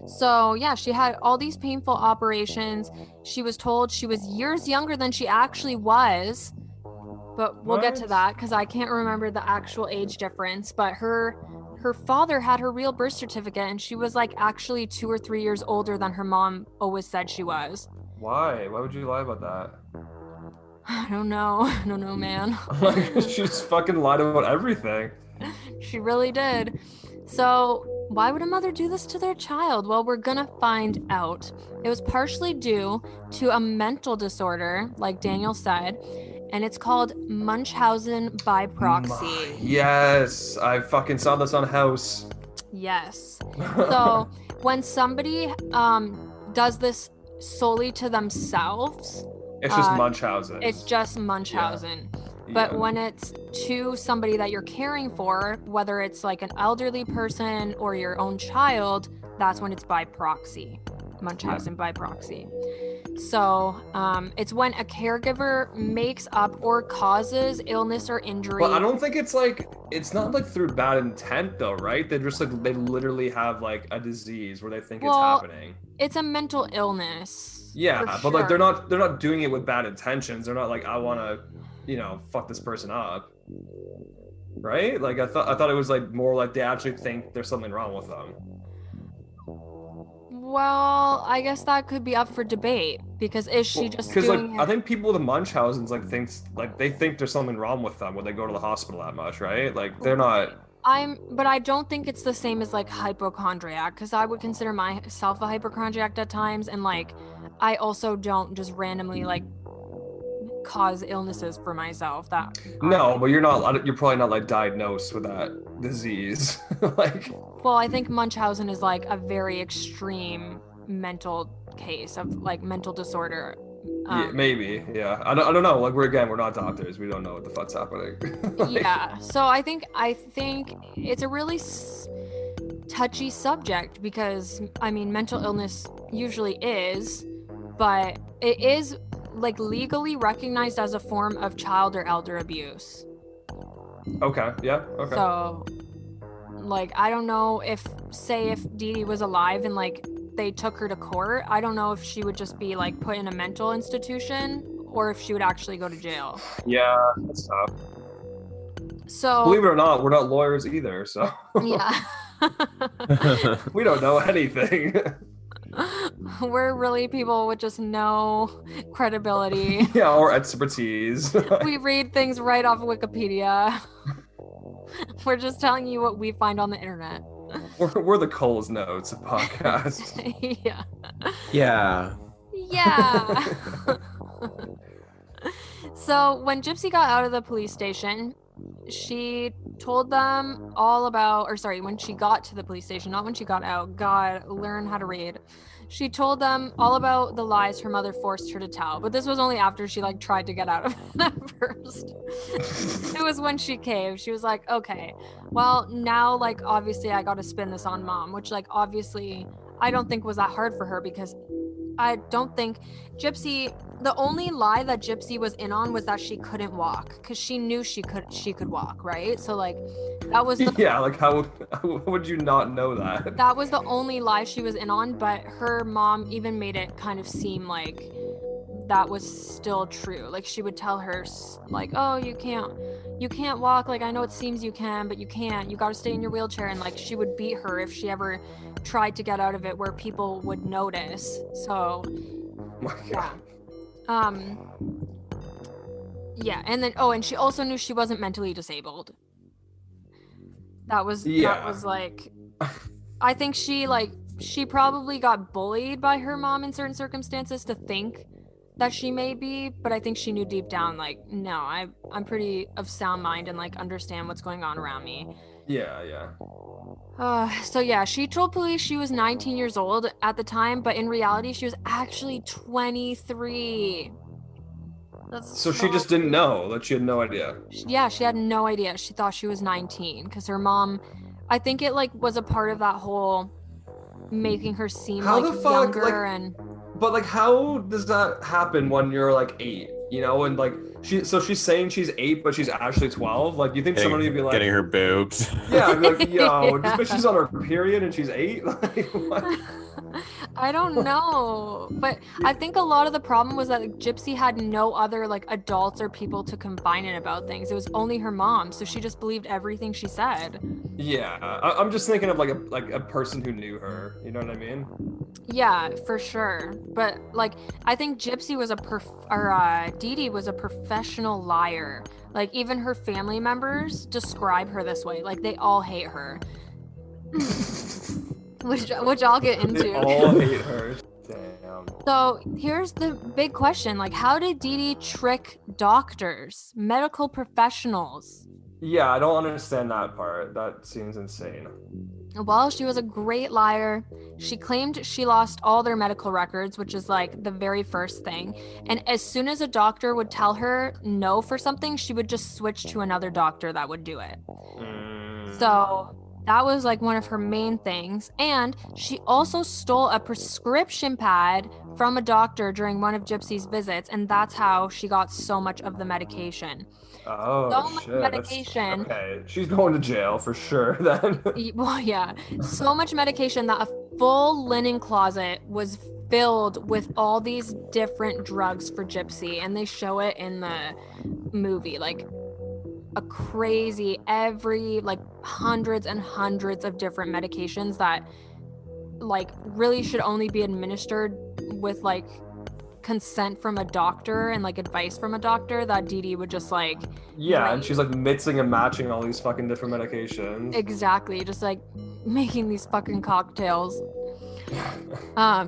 So yeah, she had all these painful operations. She was told she was years younger than she actually was, but we'll get to What? that because I can't remember the actual age difference. But her father had her real birth certificate, and she was like actually 2 or 3 years older than her mom always said she was. Why? Why would you lie about that? I don't know, man. Like she just fucking lied about everything. She really did. So why would a mother do this to their child? Well, we're gonna find out. It was partially due to a mental disorder, like Daniel said, and it's called Munchausen by proxy. Yes, I fucking saw this on House. Yes. So when somebody does this solely to themselves, It's just Munchausen. it's just Munchausen. But Yeah. when it's to somebody that you're caring for, whether it's like an elderly person or your own child, that's when it's by proxy. Munchausen by proxy. So it's when a caregiver makes up or causes illness or injury. Well, I don't think it's not like through bad intent though, right? They just like, they literally have like a disease where they think it's happening. It's a mental illness. Yeah, for but like sure. they're not doing it with bad intentions. They're not like, I want to, fuck this person up. Right? Like I thought it was like more like they actually think there's something wrong with them. Well, I guess that could be up for debate, because is she just Because like doing it? I think people with the Munchausen's like they think there's something wrong with them when they go to the hospital that much, right? Like they're not. But I don't think it's the same as like hypochondriac, because I would consider myself a hypochondriac at times, and like I also don't just randomly like cause illnesses for myself. No, but you're probably not like diagnosed with that disease. Like, well, I think Munchausen is like a very extreme mental case of like mental disorder. yeah, maybe, yeah. I don't know. Like we're not doctors. We don't know what the fuck's happening. Like, Yeah. So I think it's a really touchy subject, because I mean, mental illness usually is, but it is like legally recognized as a form of child or elder abuse. Okay. Yeah. Okay. So like I don't know if Dee Dee was alive and like they took her to court, I don't know if she would just be like put in a mental institution or if she would actually go to jail. Yeah, that's tough. So Believe it or not, we're not lawyers either, so yeah. we don't know anything. We're really people with just no credibility. Yeah, or expertise. We read things right off of Wikipedia. We're just telling you what we find on the internet. We're the Cole's Notes of podcasts. Yeah. Yeah. Yeah. So when Gypsy got out of the police station, she told them all about, or sorry, when she got to the police station, not when she got out. God, learn how to read. She told them all about the lies her mother forced her to tell, but this was only after she like tried to get out of it at first. It was when she caved. She was like, okay, well now like obviously I gotta spin this on mom, which like obviously I don't think was that hard for her, because I don't think Gypsy, the only lie that Gypsy was in on was that she couldn't walk, because she knew she could walk, right? So like that was the Yeah, like how would you not know that? that was the only lie she was in on, but her mom even made it kind of seem like that was still true. Like she would tell her like, oh, you can't walk, like I know it seems you can, but you can't, you got to stay in your wheelchair. And like she would beat her if she ever tried to get out of it where people would notice. So My yeah. God. Yeah, and then and she also knew she wasn't mentally disabled. That was like, I think she probably got bullied by her mom in certain circumstances to think that she may be, but I think she knew deep down like, no, I'm pretty of sound mind and like understand what's going on around me. Yeah. So yeah, she told police she was 19 years old at the time, but in reality she was actually 23. So she just didn't know, that she had no idea. Yeah, she had no idea. She thought she was 19 because her mom, I think it like was a part of that whole making her seem How like the fuck, younger like, and But like, how does that happen when you're like 8? You know, and like she's saying she's 8, but she's actually 12. Like, you think somebody would be like, getting her boobs. yeah, I'd be like, yo, Yeah. just because she's on her period and she's 8, like, what? I don't know, but I think a lot of the problem was that like, Gypsy had no other like adults or people to confide in about things. It was only her mom, so she just believed everything she said. Yeah, I'm just thinking of like a person who knew her. You know what I mean? Yeah, for sure. But like, I think Gypsy was Dee Dee was a professional liar. Like, even her family members describe her this way. Like, they all hate her. which I'll get into. They all hate her. Damn. So here's the big question. Like, how did Dee Dee trick doctors, medical professionals? Yeah, I don't understand that part. That seems insane. Well, she was a great liar. She claimed she lost all their medical records, which is like the very first thing. And as soon as a doctor would tell her no for something, she would just switch to another doctor that would do it. So that was like one of her main things. And she also stole a prescription pad from a doctor during one of Gypsy's visits. And that's how she got so much of the medication. Oh, So much shit. medication. Okay, she's going to jail for sure then. Well, yeah, so much medication that a full linen closet was filled with all these different drugs for Gypsy, and they show it in the movie, like a crazy, like hundreds and hundreds of different medications that like really should only be administered with like consent from a doctor and like advice from a doctor, that Dee Dee would just like Yeah, and she's like mixing and matching all these fucking different medications. exactly, just like making these fucking cocktails.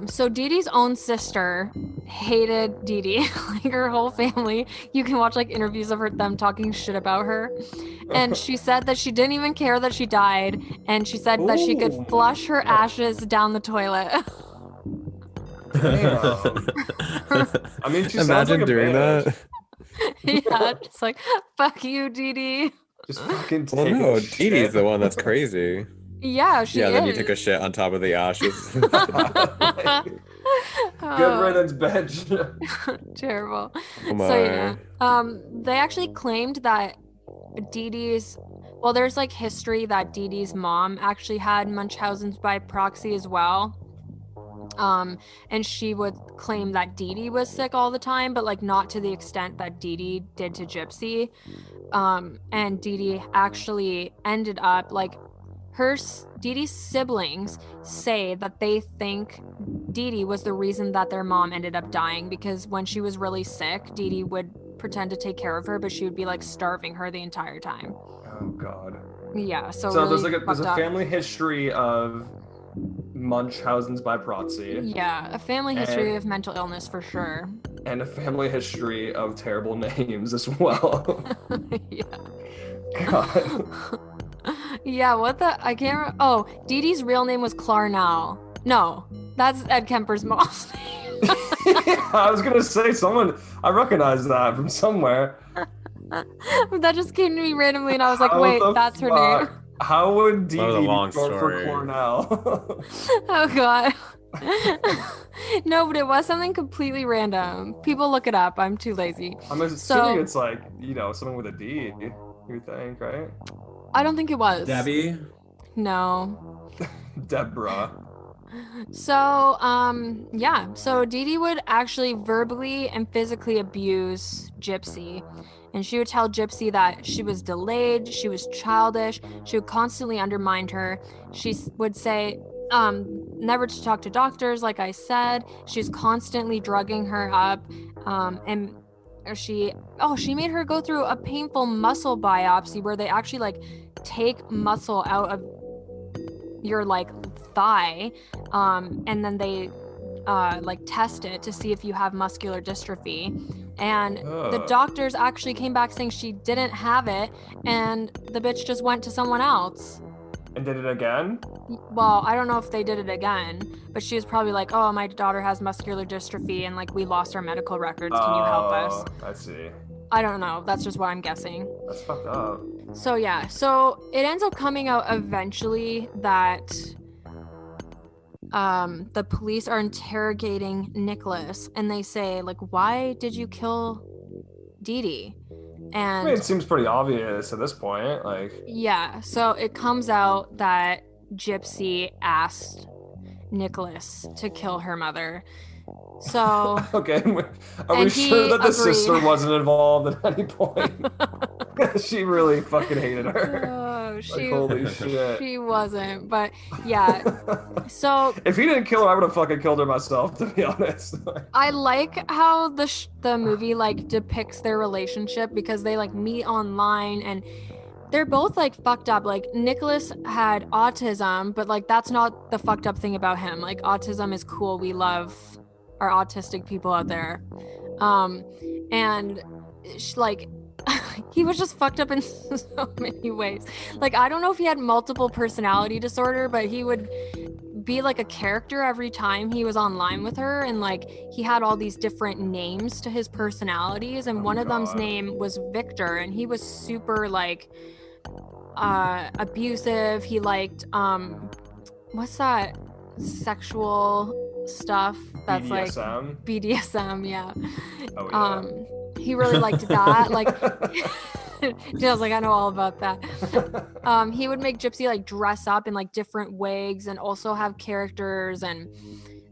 So Dee Dee's own sister hated Dee Dee, like her whole family. You can watch like interviews of them talking shit about her. And she said that she didn't even care that she died, and she said that she could flush her ashes down the toilet. Damn. I mean, she sounds Imagine like a doing bitch. that. Yeah, just like, fuck you, Dee Dee. Just fucking Well, taking no, shit. Dee Dee's the one that's crazy. Yeah, she Yeah, is. then you take a shit on top of the ashes. Good riddance, bitch. Terrible. Oh my. So yeah, they actually claimed that Dee Dee's, well, there's like history that Dee Dee's mom actually had Munchausen's by proxy as well. And she would claim that Dee Dee was sick all the time, but like not to the extent that Dee Dee did to Gypsy. And Dee Dee actually ended up like Dee Dee's siblings say that they think Dee Dee was the reason that their mom ended up dying, because when she was really sick, Dee Dee would pretend to take care of her, but she would be like starving her the entire time. Oh God. Yeah, so So really there's a fucked up. family history of Munchausen's by proxy. Yeah, a family history of mental illness for sure. And a family history of terrible names as well. Yeah. God. Yeah, what the? I can't remember. Oh, Dee Dee's real name was Clarnell. No, that's Ed Kemper's mom's name. I was gonna say I recognize that from somewhere. That just came to me randomly, and I was like, How wait, the that's her fuck? name. How would Dee That was a Dee be long short for story. Cornell? Oh god. No, but it was something completely random. People look it up. I'm too lazy. I'm assuming it's like, someone with a D, you think, right? I don't think it was. Debbie. No. Deborah. So, yeah. So Dee Dee would actually verbally and physically abuse Gypsy. And she would tell Gypsy that she was delayed, she was childish, she would constantly undermine her. She would say, never to talk to doctors, like I said. She's constantly drugging her up. And she made her go through a painful muscle biopsy where they actually like take muscle out of your like thigh, and then they like test it to see if you have muscular dystrophy. And the doctors actually came back saying she didn't have it, and the bitch just went to someone else. And did it again? Well, I don't know if they did it again, but she was probably like, oh, my daughter has muscular dystrophy and like we lost our medical records. Can you help us? I see. I don't know. That's just what I'm guessing. That's fucked up. So yeah, so it ends up coming out eventually that the police are interrogating Nicholas, and they say like, why did you kill Dee Dee? And I mean, it seems pretty obvious at this point. Like, yeah, so it comes out that Gypsy asked Nicholas to kill her mother. So okay, are we and sure he that the agreed. sister wasn't involved at any point? She really fucking hated her. Oh, Like, holy shit. she wasn't, but yeah. So If he didn't kill her, I would have fucking killed her myself, to be honest. I like how the movie like depicts their relationship, because they like meet online and they're both like fucked up. Like Nicholas had autism, but like that's not the fucked up thing about him. Like autism is cool. We love our autistic people out there. And like he was just fucked up in so many ways. Like I don't know if he had multiple personality disorder, but he would be like a character every time he was online with her, and like he had all these different names to his personalities, and one of them's name was Victor, and he was super like abusive. He liked what's that sexual stuff that's BDSM? like BDSM, yeah. Oh, yeah. He really liked that. Like Jill's like, I know all about that. He would make Gypsy like dress up in like different wigs and also have characters, and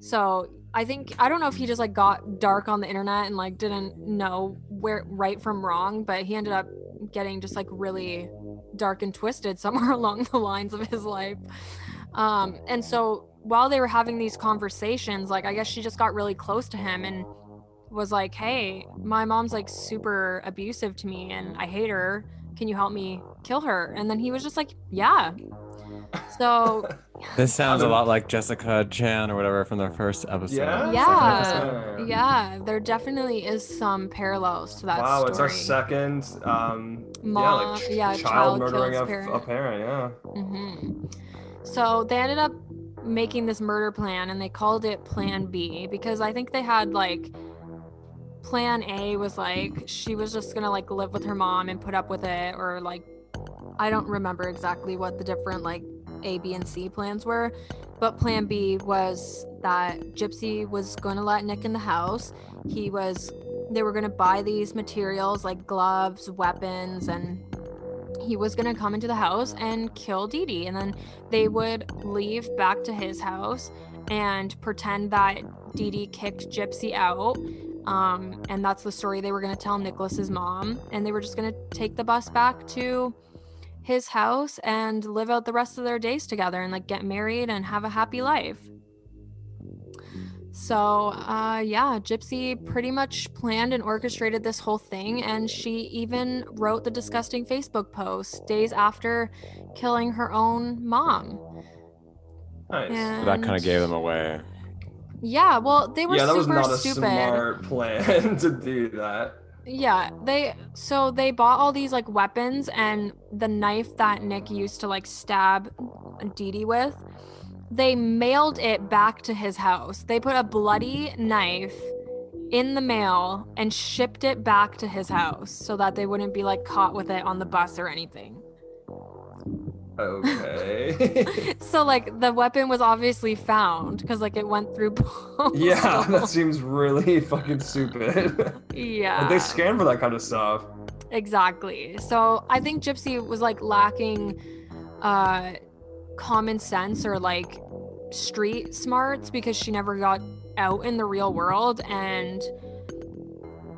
so I don't know if he just like got dark on the internet and like didn't know where right from wrong, but he ended up getting just like really dark and twisted somewhere along the lines of his life. And so while they were having these conversations, like I guess she just got really close to him and was like, hey, my mom's like super abusive to me and I hate her. Can you help me kill her? And then he was just like, yeah. So This sounds a lot like Jessica Chan or whatever from the first episode. Yeah, there definitely is some parallels to that wow, story. it's our second child murdering a parent, yeah. Mm-hmm. So they ended up making this murder plan, and they called it Plan B, because I think they had like Plan A was like she was just gonna like live with her mom and put up with it, or like I don't remember exactly what the different like A, B, and C plans were, but Plan B was that Gypsy was going to let Nick in the house. They were going to buy these materials like gloves, weapons, and he was going to come into the house and kill Dee Dee, and then they would leave back to his house and pretend that Dee Dee kicked Gypsy out. And that's the story they were going to tell Nicholas's mom, and they were just going to take the bus back to his house and live out the rest of their days together and like get married and have a happy life. So yeah, Gypsy pretty much planned and orchestrated this whole thing, and she even wrote the disgusting Facebook post days after killing her own mom. Nice. And That kind of gave them away. yeah, well, they were Yeah, that was super not a stupid. smart plan to do that. Yeah, they bought all these like weapons, and the knife that Nick used to like stab Dee Dee with, they mailed it back to his house. They put a bloody knife in the mail and shipped it back to his house so that they wouldn't be like caught with it on the bus or anything. Okay. So like the weapon was obviously found because like it went through postal. Yeah, that seems really fucking stupid. Yeah. Like, they scan for that kind of stuff. Exactly. So I think Gypsy was like lacking common sense or like street smarts because she never got out in the real world, and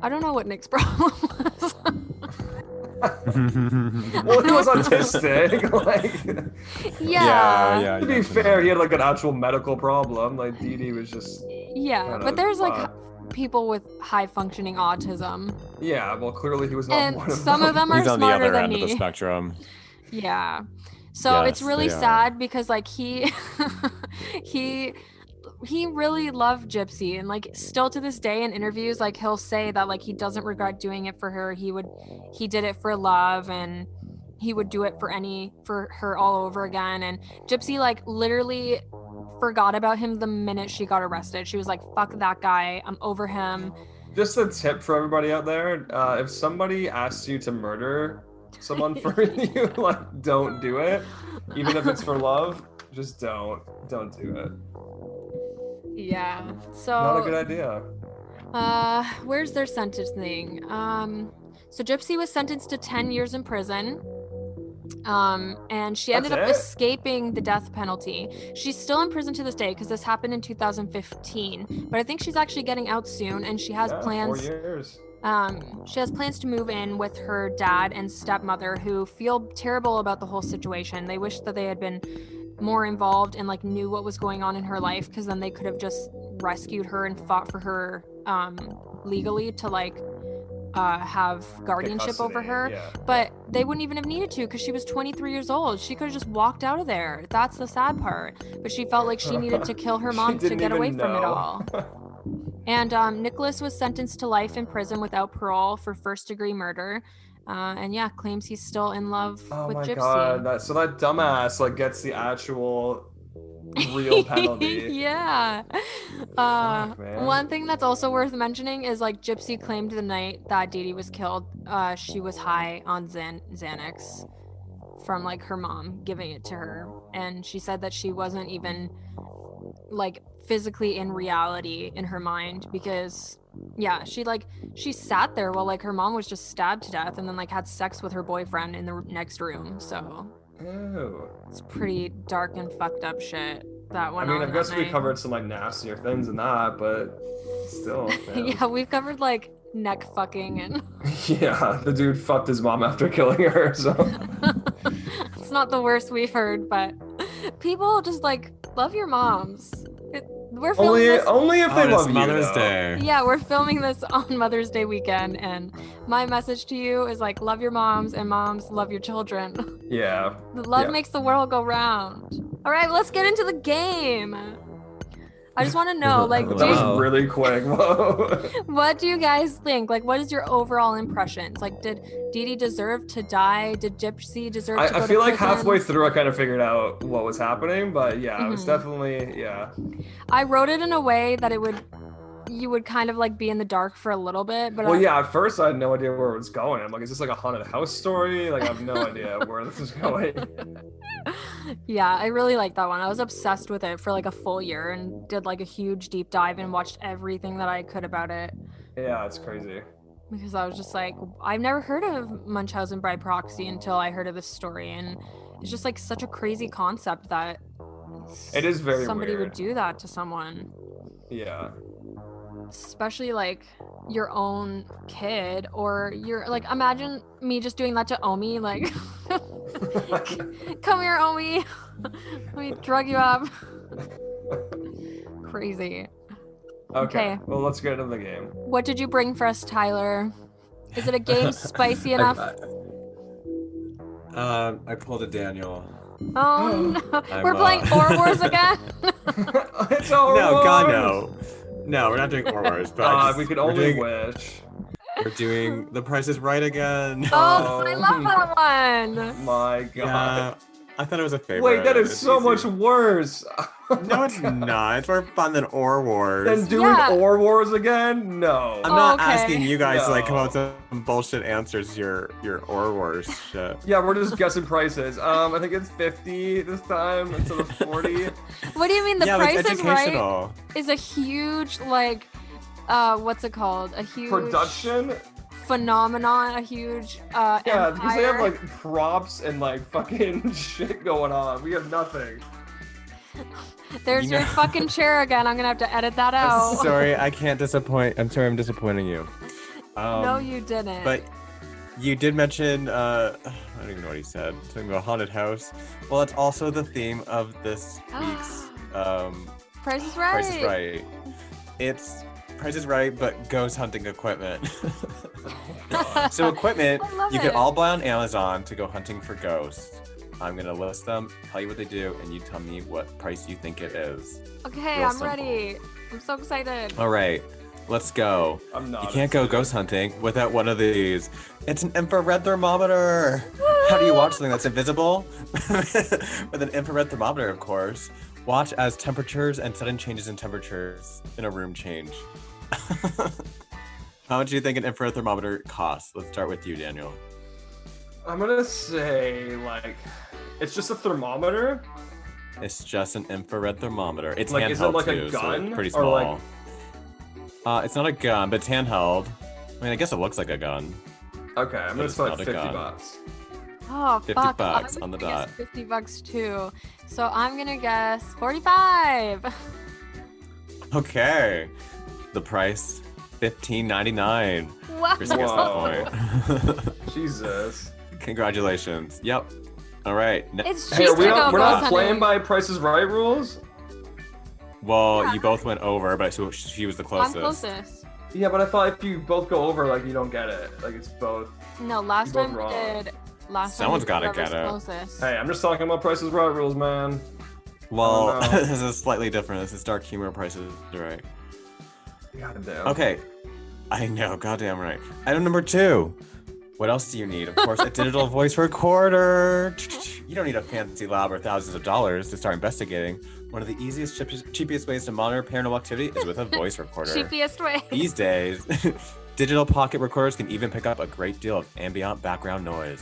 I don't know what Nick's problem was. Well, he was autistic. Like, Yeah. to be fair, he had like an actual medical problem. Like Dee Dee was just. Yeah, but there's like people with high functioning autism. Yeah, well, clearly he was not And one of some them. of them are He's on the smarter other than end of the me. spectrum. Yeah. So Yes, it's really they are. sad because like he really loved Gypsy, and like still to this day in interviews like he'll say that like he doesn't regret doing it for her. He did it for love, and he would do it for her all over again. And Gypsy like literally forgot about him the minute she got arrested. She was like, fuck that guy, I'm over him. Just a tip for everybody out there: if somebody asks you to murder someone for you, like, don't do it. Even if it's for love, just don't do it. Yeah. So Not a good idea. where's their sentencing? So Gypsy was sentenced to 10 years in prison. And she ended up That's it? escaping the death penalty. She's still in prison to this day because this happened in 2015, but I think she's actually getting out soon, and she has plans. 4 years. She has plans to move in with her dad and stepmother, who feel terrible about the whole situation. They wish that they had been more involved and like knew what was going on in her life, because then they could have just rescued her and fought for her legally to like have guardianship over her. Yeah. But they wouldn't even have needed to because she was 23 years old. She could have just walked out of there. That's the sad part. But she felt like she needed to kill her mom to get away from it all. And Nicholas was sentenced to life in prison without parole for first-degree murder. And yeah, claims he's still in love with Gypsy. God, that dumbass like gets the actual real penalty. Yeah. Man. One thing that's also worth mentioning is like Gypsy claimed the night that Dee Dee was killed, she was high on Xanax from like her mom giving it to her, and she said that she wasn't even like physically in reality in her mind, because yeah, she sat there while like her mom was just stabbed to death and then like had sex with her boyfriend in the next room. So Ew. it's pretty dark and fucked up shit that went on. I guess that we night. covered some like nastier things than that, but still. Man. Yeah, we've covered like neck fucking and Yeah, the dude fucked his mom after killing her, so it's not the worst we've heard, but people just like love your moms. We're filming this. only if they it's love you. Mother's though. Day. Yeah, we're filming this on Mother's Day weekend, and my message to you is like, love your moms, and moms, love your children. Yeah. Love Yeah. makes the world go round. All right, let's get into the game. I just want to know, like, That do you, was really quick. Whoa. what do you guys think? Like, what is your overall impressions? Like, did Dee Dee deserve to die? Did Gypsy deserve to go I feel to like prison? halfway through I kind of figured out what was happening, but yeah, it was Mhm. definitely, yeah. I wrote it in a way that you would kind of like be in the dark for a little bit, but Well, yeah, at first I had no idea where it was going. I'm like, is this like a haunted house story? Like, I have no idea where this is going. yeah, I really liked that one. I was obsessed with it for like a full year and did like a huge deep dive and watched everything that I could about it, Yeah, it's crazy. because I was just like, I've never heard of Munchausen by proxy until I heard of this story, and it's just like such a crazy concept that It is very somebody weird. would do that to someone, Yeah. especially like your own kid, or you're like, imagine me just doing that to Omi, like, come here, Omi, let me drug you up. Crazy. Okay. Okay. Well, let's get into the game. What did you bring for us, Tyler? Is it a game spicy enough? I pulled a Daniel. Oh no, I'm, we're playing Or Wars again. It's all No, God, no. No, we're not doing Or Wars, but we could we're only doing, wish. We're doing The Price is Right again. Oh, I love that one. My God. Yeah, I thought it was a favorite. Wait, that is It's so easy. much worse. No, it's not. It's more fun than Or Wars. Then doing Yeah. Or Wars again? No. I'm not Okay. asking you guys to like come up No. with some bullshit answers to your Or Wars shit. Yeah, we're just guessing prices. I think it's 50 this time instead of 40. What do you mean? The yeah, but Price it's is Right educational. is a huge, like, what's it called? A huge Production? phenomenon, a huge Yeah, because they have empire. like props and like fucking shit going on. We have nothing. There's You your know- fucking chair again. I'm gonna have to edit that I'm out. sorry, I can't disappoint. I'm sorry, I'm disappointing you. No, you didn't. But you did mention, I don't even know what he said. Something about haunted house. Well, it's also the theme of this week's Price is Right. Price is Right. It's Price is Right, but ghost hunting equipment. So equipment I love you can it. all buy on Amazon to go hunting for ghosts. I'm gonna list them, tell you what they do, and you tell me what price you think it is. Okay, Real I'm simple. ready. I'm so excited. All right, let's go. I'm not. You can't go ghost hunting without one of these. It's an infrared thermometer. How do you watch something that's invisible? With an infrared thermometer, of course. Watch as temperatures and sudden changes in temperatures in a room change. How much do you think an infrared thermometer costs? Let's start with you, Daniel. I'm gonna say like it's just a thermometer. It's just an infrared thermometer. It's Like, handheld is it like a too, so gun, it's pretty or, small. like- It's not a gun, but it's handheld. I mean, I guess it looks like a gun. Okay, I'm But gonna it's say like not a 50 gun. bucks. Oh, 50 fuck. bucks I'm on the gonna guess dot. 50 bucks too. So I'm gonna guess 45. Okay. The price, $15.99. Wow. Kristen gets that Whoa. point. Jesus. Congratulations. Yep. All right. It's Hey, cheap are we to not, go we're ghost not playing hunting. by Price is Right rules? Well, you both went over, but so she was the I'm closest. closest. Yeah, but I thought if you both go over, like you don't get it. Like it's both. No, last You're time both we wrong. did. Last Someone's time we did gotta whoever's get it. closest. Hey, I'm just talking about Price is Right rules, man. Well, Oh, no. this is slightly different. This is dark humor prices, right? God damn. Okay. I know, goddamn right. Item number 2. What else do you need? Of course, a digital voice recorder. You don't need a fancy lab or thousands of dollars to start investigating. One of the easiest, cheapest ways to monitor paranormal activity is with a voice recorder. Cheapest way. These days, digital pocket recorders can even pick up a great deal of ambient background noise.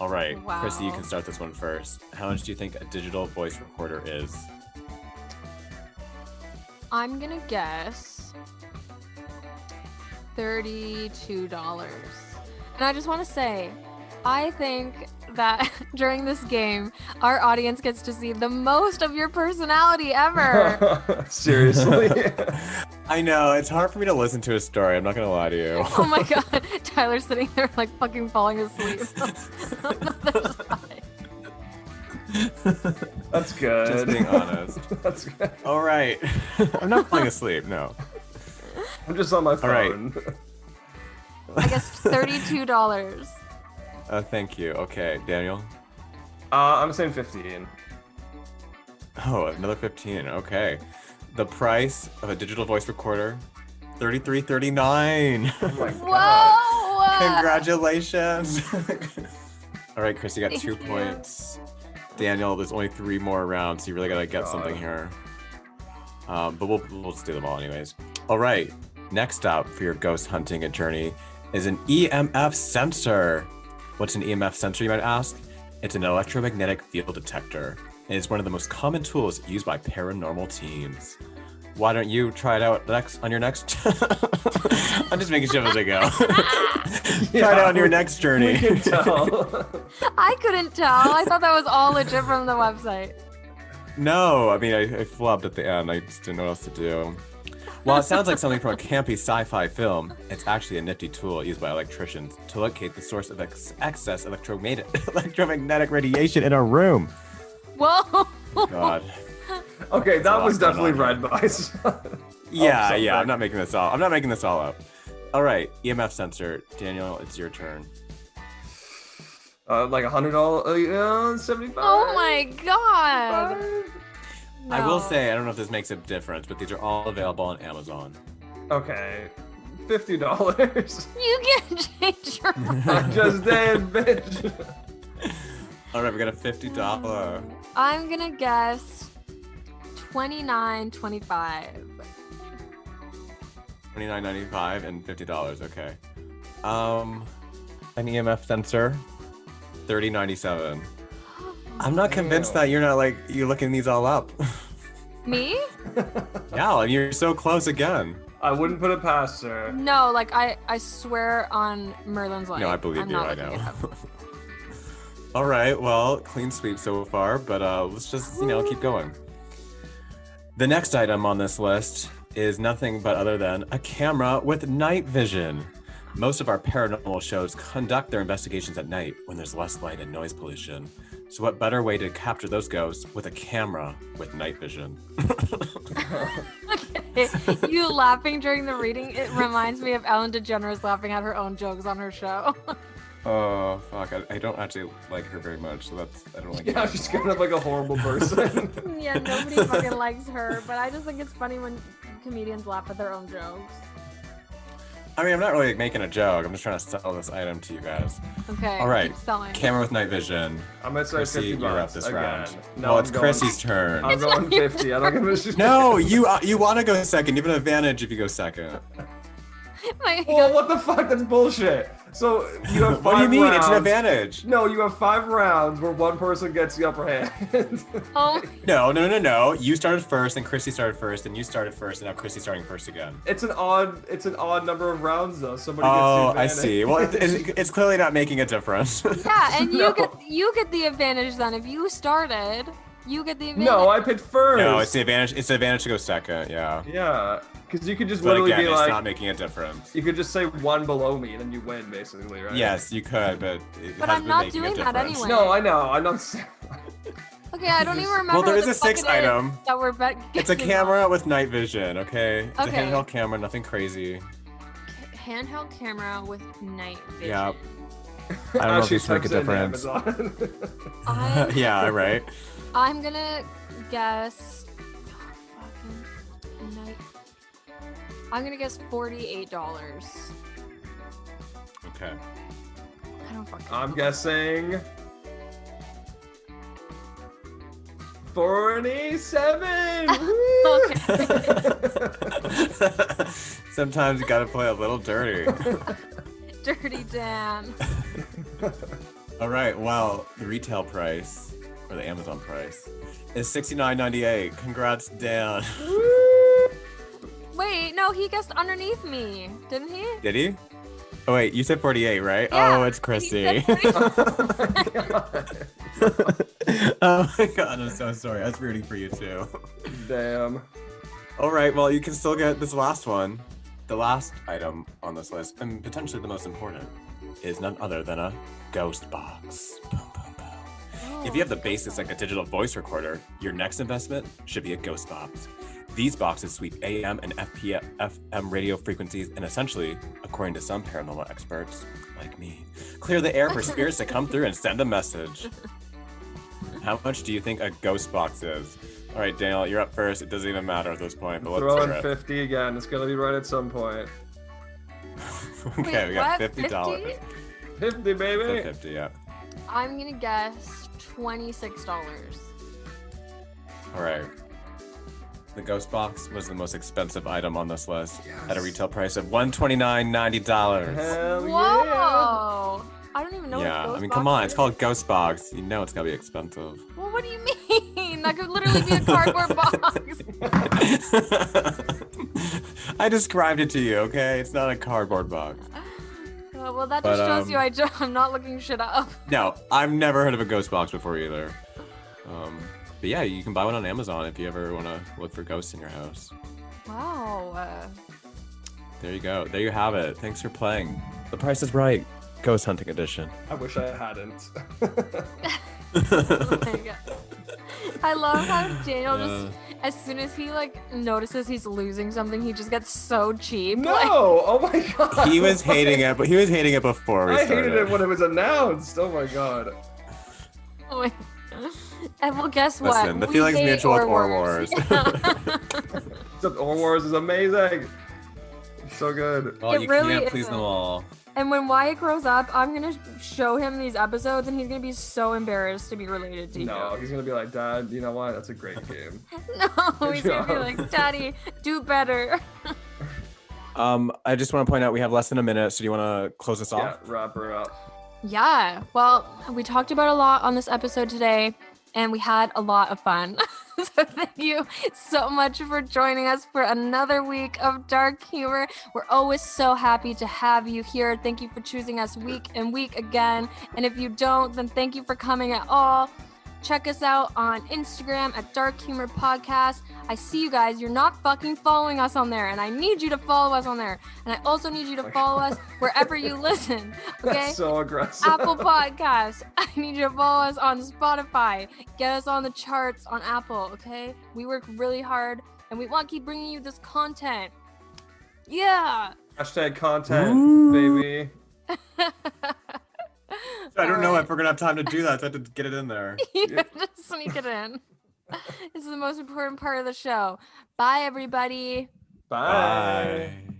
All right, Chrissy, you Wow. can start this one first. How much do you think a digital voice recorder is? I'm gonna guess $32. And I just want to say, I think that during this game, our audience gets to see the most of your personality ever. Seriously. I know, it's hard for me to listen to a story. I'm not going to lie to you. Oh my god, Tyler's sitting there like fucking falling asleep. on the other side. That's good. Just being honest. That's good. All right. I'm not falling asleep, no. I'm just on my right. phone. I guess $32. Thank you. Okay, Daniel. I'm saying 15. Oh, another 15. Okay. The price of a digital voice recorder, $33.39. Oh my god. Whoa! Congratulations. All right, Chris, you got 2 Thank you. points. Daniel, there's only 3 more rounds, so you really got to get something here. But we'll just do them all anyways. All right. Next up for your ghost hunting journey is an EMF sensor. What's an EMF sensor, you might ask? It's an electromagnetic field detector. It is one of the most common tools used by paranormal teams. Why don't you try it out on your next? I'm just making shit as I go. Try it out on your next journey. We can tell. I couldn't tell. I thought that was all legit from the website. No, I mean I flubbed at the end. I just didn't know what else to do. While it sounds like something from a campy sci-fi film, it's actually a nifty tool used by electricians to locate the source of excess electromagnetic radiation in a room. Whoa. God. Okay, That's a that lot was going definitely on read by. Yeah. I'm not making this all up. All right, EMF sensor. Daniel, it's your turn. Like $100, 75. Oh my god. No. I will say, I don't know if this makes a difference, but these are all available on Amazon. Okay, $50. You can change your I just did, bitch. All right, we got a $50. I'm gonna guess $29.25. $29.95 and $50. Okay. An EMF sensor, $30.97. I'm not convinced that you're looking these all up. Me? Yeah, you're so close again. I wouldn't put it past her. No, like I swear on Merlin's life. No, I believe I'm you. not I looking know. it up. All right, well, clean sweep so far, but let's just, keep going. The next item on this list is nothing but other than a camera with night vision. Most of our paranormal shows conduct their investigations at night when there's less light and noise pollution. So what better way to capture those ghosts with a camera with night vision? Okay. You laughing during the reading, it reminds me of Ellen DeGeneres laughing at her own jokes on her show. Oh, fuck. I don't actually like her very much, so I don't like Yeah, she's kind of like a horrible person. Yeah, nobody fucking likes her, but I just think it's funny when comedians laugh at their own jokes. I mean, I'm not really making a joke. I'm just trying to sell this item to you guys. Okay. All right. Keep selling. Camera with night vision. I'm gonna say Chrissy, $50 you're up this again. round. No, Well, I'm it's going- Chrissy's turn. I'm going 50. I don't give a shit. No, you want to go second. You have an advantage if you go second. Well, what the fuck? That's bullshit. So you have 5 What do you mean? rounds. It's an advantage. No, you have 5 rounds where one person gets the upper hand. Oh, No. You started first, and Chrissy started first, and you started first, and now Chrissy's starting first again. It's an odd number of rounds though. Somebody Oh, I gets the see. advantage. Well, it's clearly not making a difference. yeah, and No. you get the advantage then. If you started, you get the advantage. No, I picked first. No, it's the advantage. It's the advantage to go second. Yeah. Yeah, because you could just But literally again, be it's like, not making a difference. you could just say one below me and then you win, basically, right? Yes, you could, but it But hasn't I'm been not making a doing that difference. anyway. No, I know. I'm not saying. Okay, I don't even remember. Well, there what is the a fuck 6th it is item. that we're It's a guessing camera with night vision, okay? It's Okay. a handheld camera, nothing crazy. on. Handheld camera with night vision. Yeah. I don't know if She this make a types it into difference. Amazon. Yeah, right. I'm gonna guess. Fucking night. I'm gonna guess $48. Okay. I don't fucking. I'm guessing 47. Sometimes you gotta play a little dirty. Dirty Dan. All right, well, the retail price, or the Amazon price, is $69.98. Congrats, Dan. Wait, no, he guessed underneath me, didn't he? Did he? Oh, wait, you said 48, right? Yeah, Oh, it's he Chrissy. said 48. Oh my god, I'm so sorry. I was rooting for you too. Damn. All right, well, you can still get this last one. The last item on this list, and potentially the most important, is none other than a ghost box. Boom, boom, boom. If you have the basics like a digital voice recorder, your next investment should be a ghost box. These boxes sweep AM and FM radio frequencies and essentially, according to some paranormal experts, like me, clear the air for spirits to come through and send a message. How much do you think a ghost box is? All right, Daniel, you're up first. It doesn't even matter at this point, but Throw let's in hear it. 50 again. It's gonna be right at some point. Okay, Wait, we got what? $50. 50, baby. 50, yeah. I'm gonna guess $26. All right. The ghost box was the most expensive item on this list at a retail price of $129.90. Hell Whoa! yeah. I don't even know Yeah, what I ghost mean, box come on, is. it's called ghost box. You know it's gotta be expensive. Well, what do you mean? That could literally be a cardboard box. I described it to you, okay? It's not a cardboard box. Well, that But, just shows you I'm not looking shit up. No, I've never heard of a ghost box before either. But yeah, you can buy one on Amazon if you ever want to look for ghosts in your house. Wow. There you go. There you have it. Thanks for playing. The Price is Right. Ghost Hunting Edition. I wish I hadn't. Oh my God. I love how Daniel just, as soon as he like notices he's losing something, he just gets so cheap. No! Like, Oh my god! He was hating it, but he was hating it before we I started. hated it when it was announced. Oh my god. oh my- and well, guess what? Listen, the We feeling's hate mutual with Or Wars. Wars. Except Or Wars is amazing. It's so good. Well, It you really can't please isn't. them all. And when Wyatt grows up, I'm gonna show him these episodes, and he's gonna be so embarrassed to be related to you. No, he's gonna be like, Dad, you know what? That's a great game. No, he's gonna be like, Daddy, do better. I just want to point out we have less than a minute, so do you want to close this Yeah, off? wrap her up. Yeah. Well, we talked about a lot on this episode today, and we had a lot of fun. So thank you so much for joining us for another week of dark humor. We're always so happy to have you here. Thank you for choosing us week and week again. And if you don't, then thank you for coming at all. Check us out on Instagram at Dark Humor Podcast. I see you guys. You're not fucking following us on there, and I need you to follow us on there. And I also need you to follow us wherever you listen. Okay? That's so aggressive. Apple Podcasts. I need you to follow us on Spotify. Get us on the charts on Apple, okay? We work really hard, and we want to keep bringing you this content. Yeah. Hashtag content, baby. I don't know if we're going to have time to do that, so I have to get it in there. You just sneak it in. This is the most important part of the show. Bye, everybody. Bye. Bye.